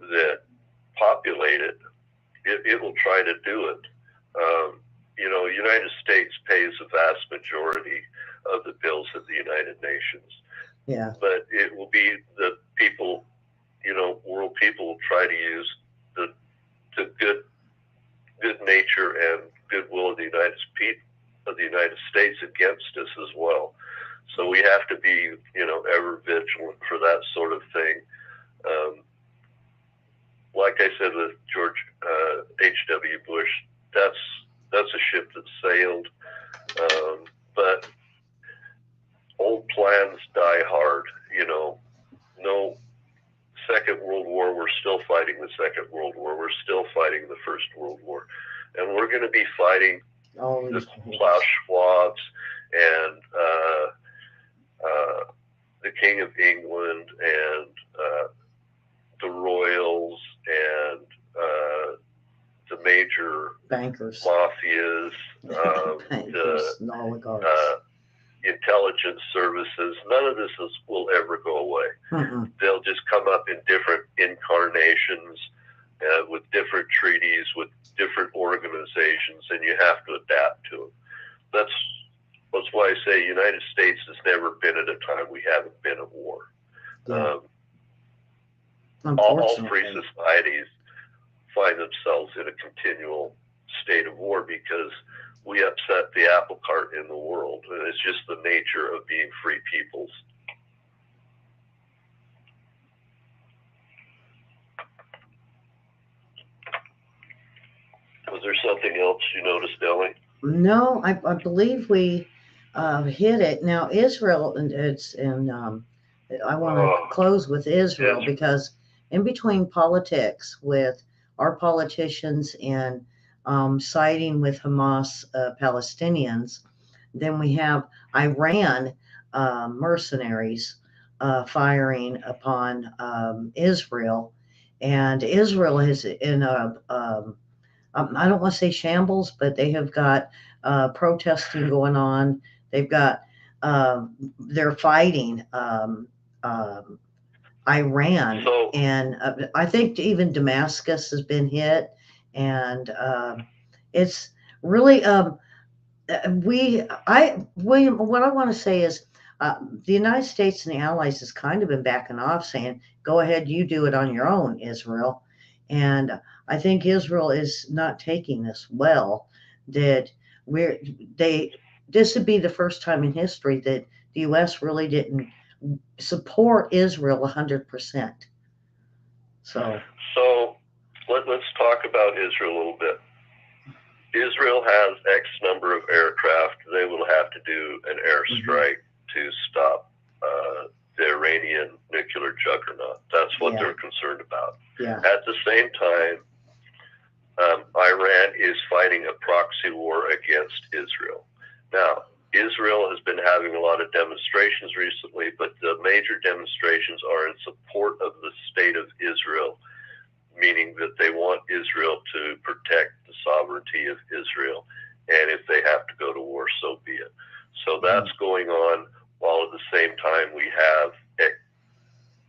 that populate it, it will try to do it. United States pays the vast majority of the bills of the United Nations. Yeah. But it will be the people, world people will try to use the good nature and goodwill of the United States against us as well. So we have to be, ever vigilant for that sort of thing. Like I said with George H.W. Bush, that's a ship that sailed. But old plans die hard. No Second World War. We're still fighting the Second World War. We're still fighting the First World War, and we're going to be fighting the Klaus Schwabs and the King of England and the royals and the major bankers, mafias, the oligarchs, intelligence services. None of this will ever go away. They'll just come up in different incarnations, with different treaties, with different organizations, and you have to adapt to them. That's why I say United States has never been at a time we haven't been at war. Yeah. All free societies find themselves in a continual state of war because we upset the apple cart in the world, and it's just the nature of being free peoples. Was there something else you noticed, Ellie? No, I believe we hit it. Now Israel, and I want to close with Israel because in between politics with our politicians and siding with Hamas Palestinians, then we have Iran mercenaries firing upon Israel, and Israel is in a I don't want to say shambles, but they have got protesting going on. They've got they're fighting Iran, and I think even Damascus has been hit, and it's really William. What I want to say is the United States and the Allies has kind of been backing off, saying, "Go ahead, you do it on your own, Israel," and I think Israel is not taking this well. That this would be the first time in history that the U.S. really didn't support Israel 100%. So let's talk about Israel a little bit. Israel has X number of aircraft. They will have to do an airstrike to stop the Iranian nuclear juggernaut. That's what they're concerned about. Yeah. At the same time, Iran is fighting a proxy war against Israel. Now, Israel has been having a lot of demonstrations recently, but the major demonstrations are in support of the state of Israel, meaning that they want Israel to protect the sovereignty of Israel. And if they have to go to war, so be it. So that's going on, while at the same time we have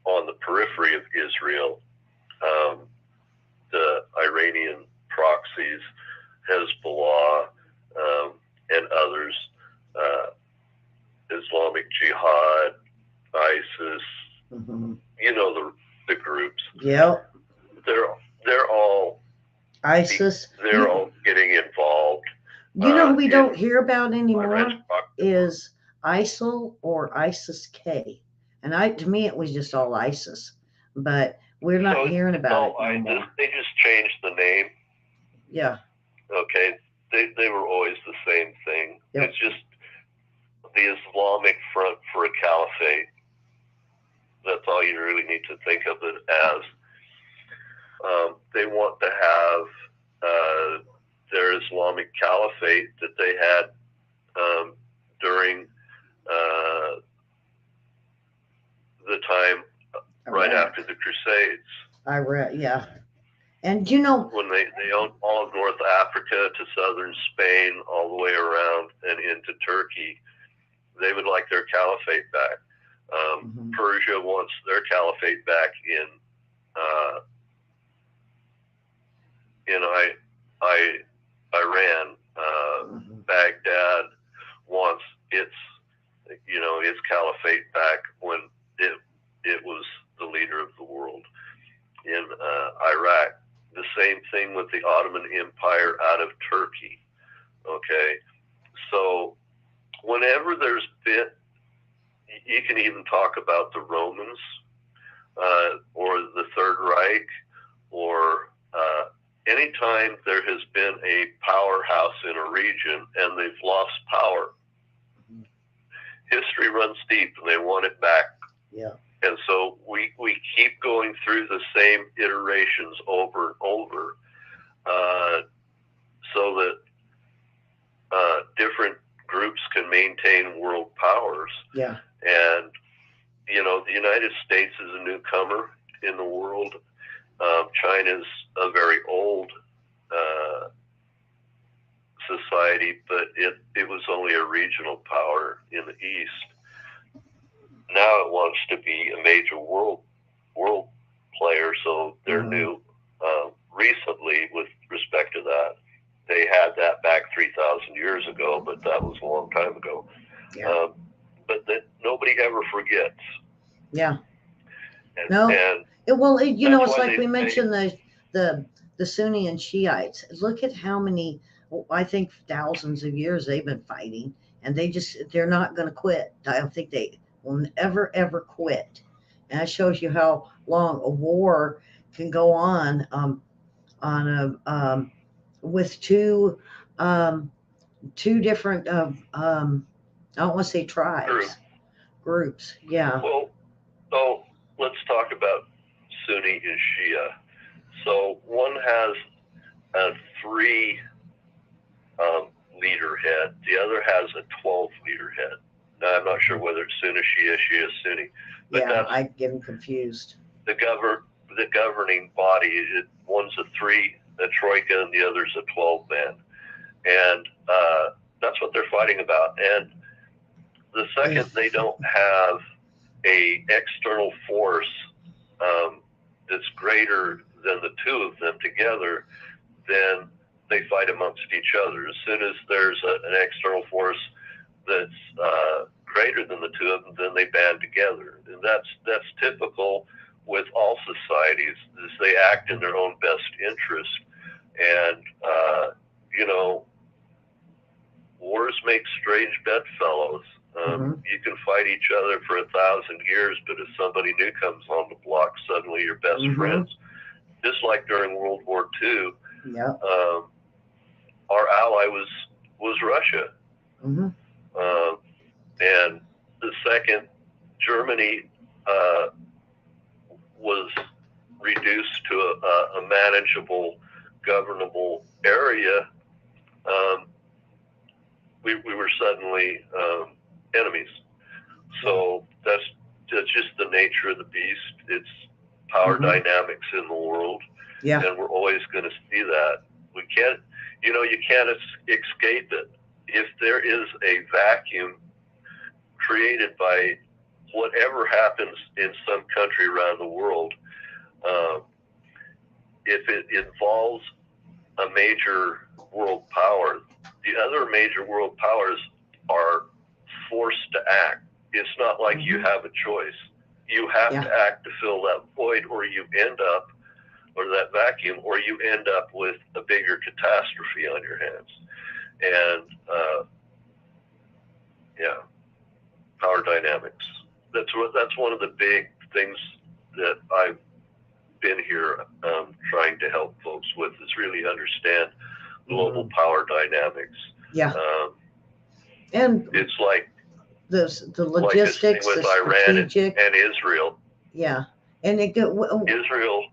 on the periphery of Israel, the Iranian proxies, Hezbollah, and others, Islamic Jihad, ISIS, the groups. Yep. They're all ISIS. They're all getting involved. Who we don't hear about anymore is ISIL or ISIS-K. And to me, it was just all ISIS. But we're not hearing about it anymore. They just changed the name. Yeah. Okay. They were always the same thing. Yep. It's just the Islamic Front for a Caliphate. That's all you really need to think of it as. They want to have their Islamic Caliphate that they had during the time right after the Crusades. Yeah. And you know, when they owned all of North Africa to southern Spain, all the way around and into Turkey, they would like their caliphate back. Persia wants their caliphate back in Iran. Baghdad wants its caliphate back when it was the leader of the world. In Iraq, the same thing with the Ottoman Empire out of Turkey. Okay, so whenever there's been, you can even talk about the Romans or the Third Reich, or anytime there has been a powerhouse in a region and they've lost power, history runs deep and they want it back. Yeah. And so we keep going through the same iterations over and over, so that different groups can maintain world powers. Yeah. And, the United States is a newcomer in the world. China's a very old society, but it was only a regional power in the East. Now it wants to be a major world player, so they're new. Recently, with respect to that, they had that back 3,000 years ago, but that was a long time ago. Yeah. But that nobody ever forgets. Yeah. And, no. And it's like we mentioned the Sunni and Shiites. Look at how many, I think, thousands of years they've been fighting, and they're not going to quit. I don't think they will ever quit. And that shows you how long a war can go on with two different I don't want to say tribes, groups. Yeah. Well, so let's talk about Sunni and Shia. So one has a 3 leader head. The other has a 12 leader head. Now, I'm not sure whether it's Sunni, Shia, Sunni. But yeah, I get them confused. The governing body, one's a 3, a troika, and the other's a 12-man. And that's what they're fighting about. And the second they don't have a external force that's greater than the two of them together, then they fight amongst each other. As soon as there's an external force that's greater than the two of them, then they band together. And that's typical with all societies, is they act in their own best interest. And wars make strange bedfellows. You can fight each other for 1,000 years, but if somebody new comes on the block, suddenly you're best friends. Just like during World War II, our ally was Russia. And the second Germany was reduced to a manageable, governable area, we were suddenly enemies. So that's just the nature of the beast. It's power dynamics in the world, and we're always going to see that. We can't, you can't escape it. If there is a vacuum created by whatever happens in some country around the world, if it involves a major world power, the other major world powers are forced to act. It's not like you have a choice. You have to act to fill that void, or you end up, or that vacuum, or you end up with a bigger catastrophe on your hands. And power dynamics. That's one of the big things that I've been here trying to help folks with, is really understand global power dynamics. And it's like the like this thing logistics, the with Iran strategic. and Israel. Yeah. And Israel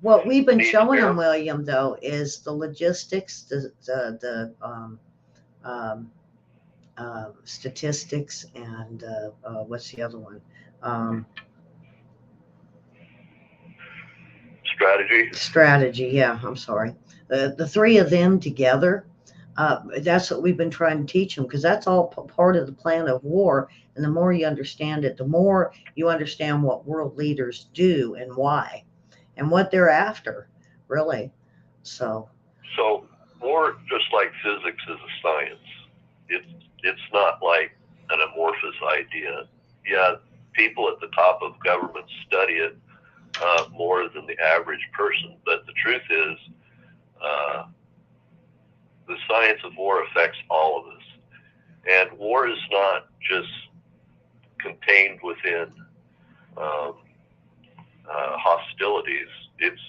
what we've been needs showing them, air. William, though, is the logistics, the um, statistics, and what's the other one? Um, Strategy. Yeah, I'm sorry. The three of them together. That's what we've been trying to teach them, because that's all part of the plan of war. And the more you understand it, the more you understand what world leaders do and why, and what they're after, really. So War, just like physics, is a science. It's not like an amorphous idea. Yeah, people at the top of government study it more than the average person, but the truth is, uh, the science of war affects all of us. And war is not just contained within um, hostilities. It's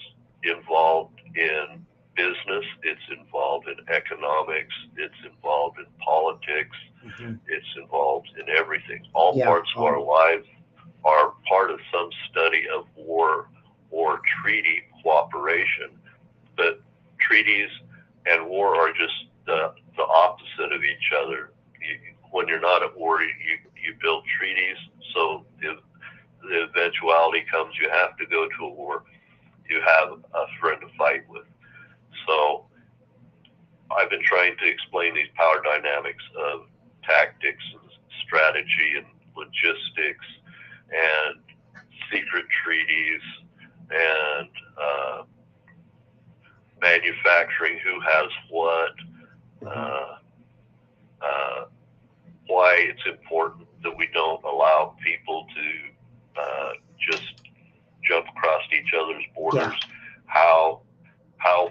involved in business. It's involved in economics. It's involved in politics. mm-hmm. It's involved in everything. All Yeah, parts of our lives are part of some study of war or treaty cooperation. But treaties and war are just the opposite of each other. When you're not at war, you build treaties. So if the eventuality comes, you have to go to a war. You have a friend to fight with. So I've been trying to explain these power dynamics of tactics and strategy and logistics and secret treaties and manufacturing, who has what, why it's important that we don't allow people to just jump across each other's borders. Yeah. How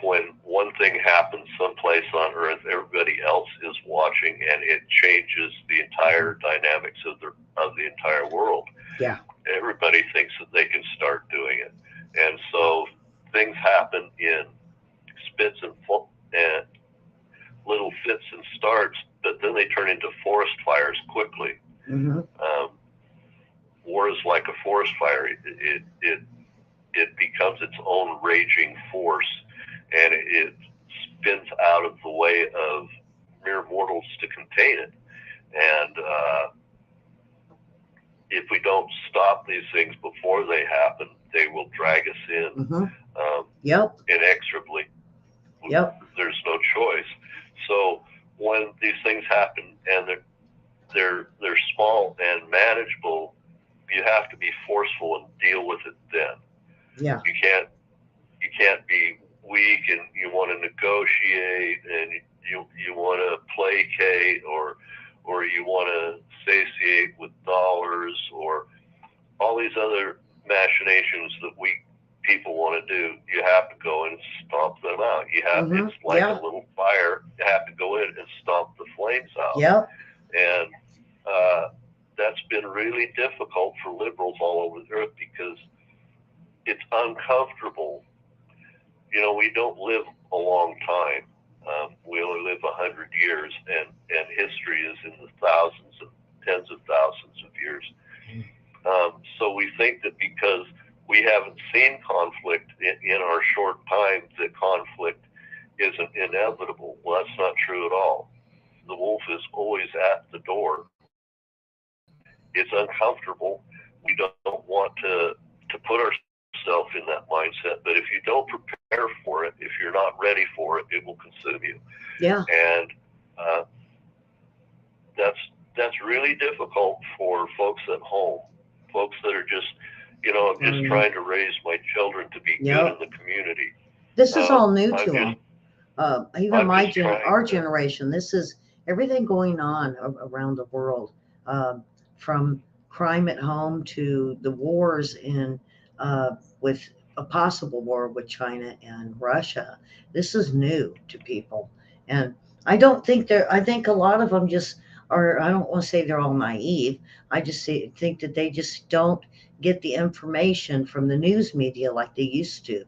when one thing happens someplace on Earth, everybody else is watching, and it changes the entire dynamics of the entire world. Yeah. Everybody thinks that they can start doing it, and so things happen in spits and little fits and starts, but then they turn into forest fires quickly. Mm-hmm. War is like a forest fire. It becomes its own raging force, and it spins out of the way of mere mortals to contain it. And if we don't stop these things before they happen, they will drag us in inexorably. Yep. There's no choice. So when these things happen and they're small and manageable, you have to be forceful and deal with it then. Yeah. You can't be weak and you want to negotiate and you want to placate or you want to satiate with dollars or all these other machinations that we people want to do. You have to go in and stomp them out. It's like a little fire. You have to go in and stomp the flames out. Yeah. And that's been really difficult for liberals all over the earth because it's uncomfortable. You know, we don't live a long time. We only live 100 years, and history is in the thousands and tens of thousands of years. So we think that because we haven't seen conflict in our short time, that conflict isn't inevitable. Well, that's not true at all. The wolf is always at the door. It's uncomfortable. We don't want to put ourselves in that mindset. But if you don't prepare for it, if you're not ready for it, it will consume you. Yeah. And that's really difficult for folks at home, folks that are just, I'm just trying to raise my children to be good in the community. This is all new to them. Even our generation, this is everything going on around the world, from crime at home to the wars with a possible war with China and Russia. This is new to people. And I think a lot of them just are, I don't want to say they're all naive. I just think that they just don't get the information from the news media like they used to.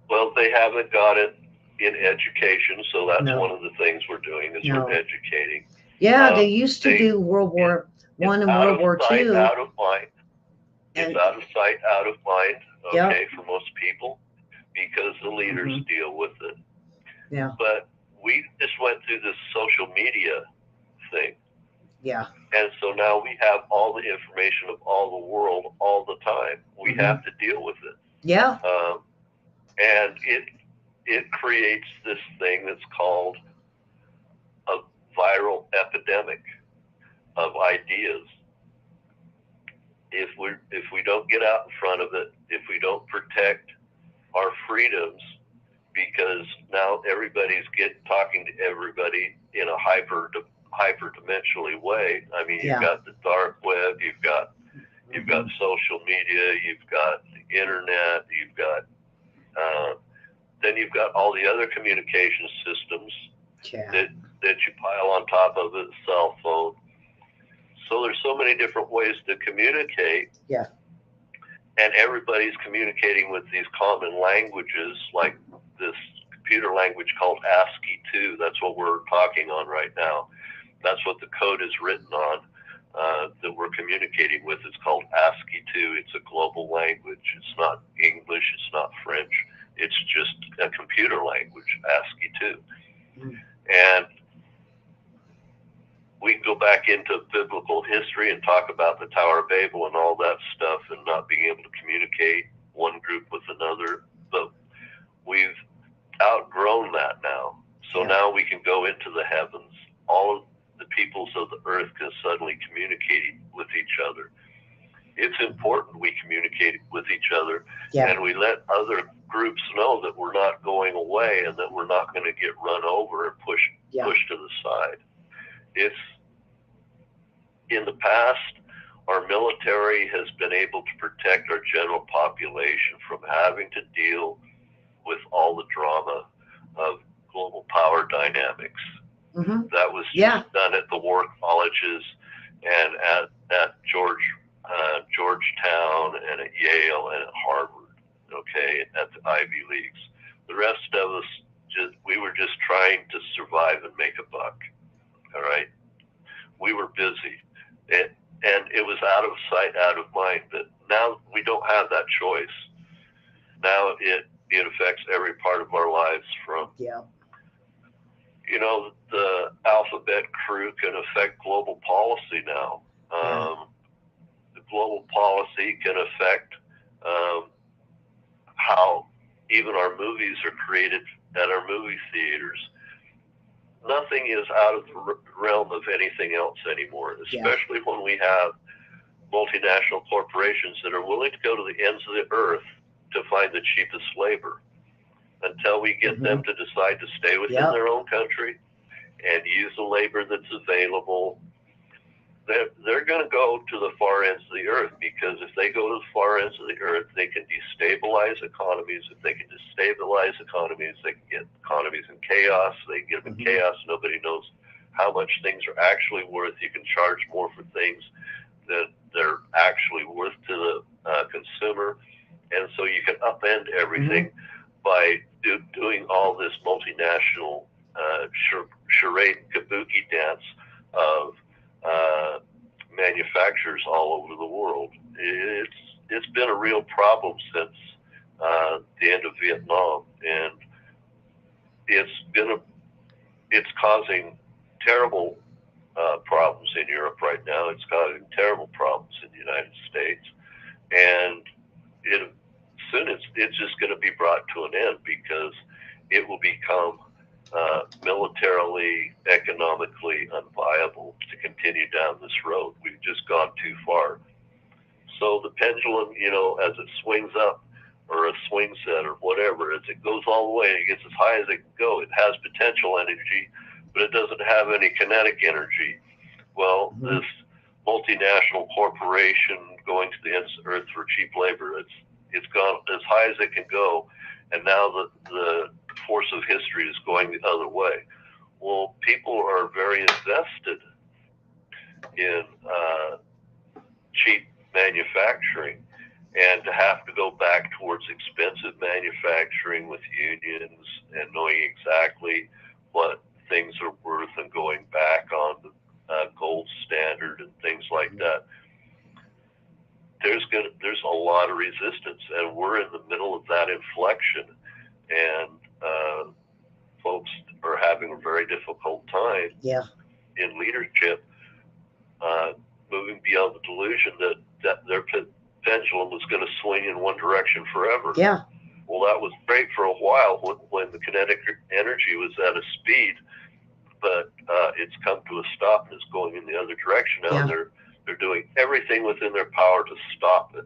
Well, they haven't got it in education, so that's one of the things we're doing is we're educating. Yeah, they used to do World War One in out World of War sight, II. out of mind. And It's out of sight, out of mind, Yep. okay, for most people, because the leaders deal with it. Yeah. But we just went through this social media thing. Yeah. And so now we have all the information of all the world all the time. We have to deal with it. Yeah. And it creates this thing that's called a viral epidemic of ideas. If we don't get out in front of it, if we don't protect our freedoms, because now everybody's talking to everybody in a hyper-dimensionally way. I mean, you've got the dark web, you've got social media, you've got the internet, you've got then you've got all the other communication systems that you pile on top of a cell phone. So there's so many different ways to communicate. Yeah. And everybody's communicating with these common languages, like this computer language called ASCII 2. That's what we're talking on right now. That's what the code is written on that we're communicating with. It's called ASCII 2. It's a global language. It's not English. It's not French. It's just a computer language, ASCII 2. And we can go back into biblical history and talk about the Tower of Babel and all that stuff and not being able to communicate one group with another. But we've outgrown that now. So now we can go into the heavens. All of the peoples of the earth can suddenly communicate with each other. It's important we communicate with each other and we let other groups know that we're not going away and that we're not going to get run over and pushed to the side. It's in the past, our military has been able to protect our general population from having to deal with all the drama of global power dynamics. That was just done at the war colleges and at Georgetown and at Yale and at Harvard, okay, at the Ivy Leagues. The rest of us, we were just trying to survive and make a buck, all right? We were busy. And it was out of sight, out of mind. But now we don't have that choice. Now it affects every part of our lives from, you know, the alphabet crew can affect global policy now. The global policy can affect how even our movies are created at our movie theaters. Nothing is out of the realm of anything else anymore, especially when we have multinational corporations that are willing to go to the ends of the earth to find the cheapest labor until we get them to decide to stay within their own country and use the labor that's available. They're going to go to the far ends of the earth, because if they go to the far ends of the earth, they can destabilize economies. If they can destabilize economies, they can get economies in chaos. They get them in chaos. Nobody knows how much things are actually worth. You can charge more for things than they're actually worth to the consumer. And so you can upend everything by doing all this multinational charade kabuki dance of manufacturers all over the world. It's been a real problem since the end of Vietnam, and it's causing terrible problems in Europe right now. It's causing terrible problems in the United States, and soon it's just going to be brought to an end, because it will become militarily, economically unviable to continue down this road. We've just gone too far. So the pendulum, you know, as it swings up, or a swing set, or whatever, as it goes all the way, it gets as high as it can go. It has potential energy, but it doesn't have any kinetic energy. Well, this multinational corporation going to the ends of the earth for cheap labor, it's gone as high as it can go, and now the force of history is going the other way. Well, people are very invested in cheap manufacturing, and to have to go back towards expensive manufacturing with unions and knowing exactly what things are worth and going back on gold standard and things like that, there's a lot of resistance, and we're in the middle of that inflection, and folks are having a very difficult time in leadership, moving beyond the delusion that their pendulum was going to swing in one direction forever. Yeah. Well, that was great for a while when the kinetic energy was at a speed, but it's come to a stop and it's going in the other direction now. Yeah. They're doing everything within their power to stop it.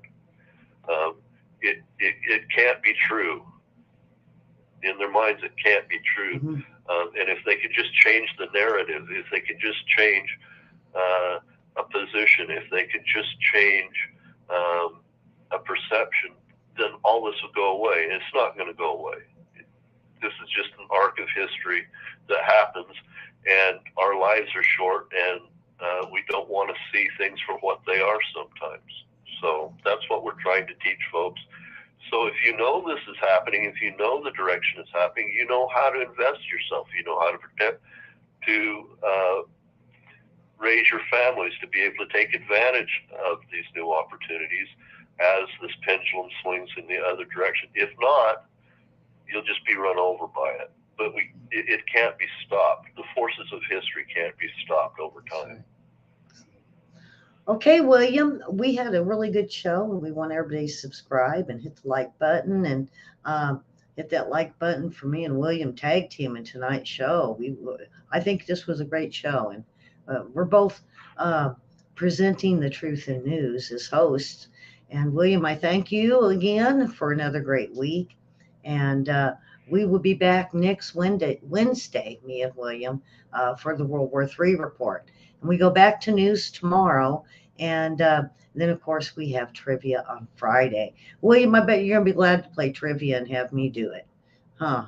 It can't be true. In their minds, it can't be true. Mm-hmm. And if they could just change the narrative, if they could just change a position, if they could just change a perception, then all this would go away. And it's not going to go away. This is just an arc of history that happens, and our lives are short, and we don't want to see things for what they are sometimes. So that's what we're trying to teach folks. So if you know this is happening, if you know the direction is happening, you know how to invest yourself, you know how to protect, to raise your families, to be able to take advantage of these new opportunities as this pendulum swings in the other direction. If not, you'll just be run over by it. But it can't be stopped. The forces of history can't be stopped over time. Okay, William, we had a really good show, and we want everybody to subscribe and hit the like button, and hit that like button for me and William tag team in tonight's show. I think this was a great show, and we're both presenting the truth in news as hosts. And William, I thank you again for another great week, and we will be back next Wednesday, me and William, for the World War III report. And we go back to news tomorrow. And then, of course, we have trivia on Friday. William, I bet you're going to be glad to play trivia and have me do it. Huh?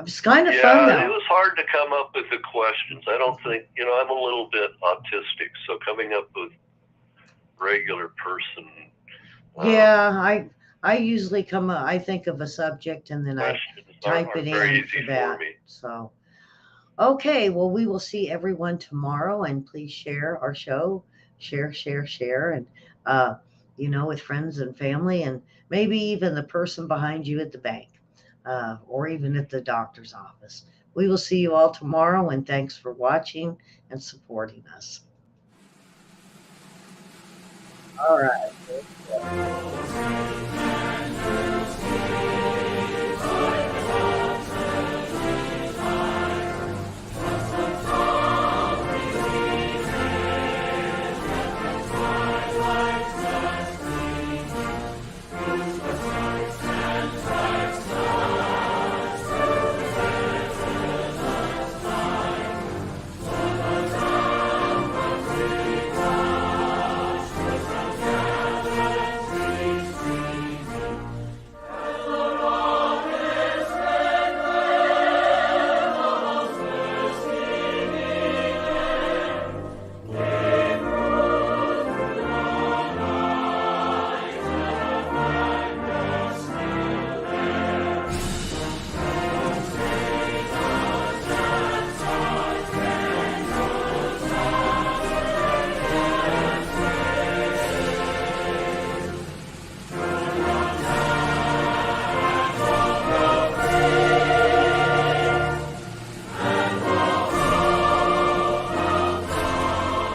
It's kind of fun, though. Yeah, it was hard to come up with the questions. I don't think, I'm a little bit autistic, so coming up with regular person. Yeah, I usually I think of a subject and then I type it in for that. So, okay, well, we will see everyone tomorrow, and please share our show, share, and with friends and family, and maybe even the person behind you at the bank, or even at the doctor's office. We will see you all tomorrow, and thanks for watching and supporting us. All right.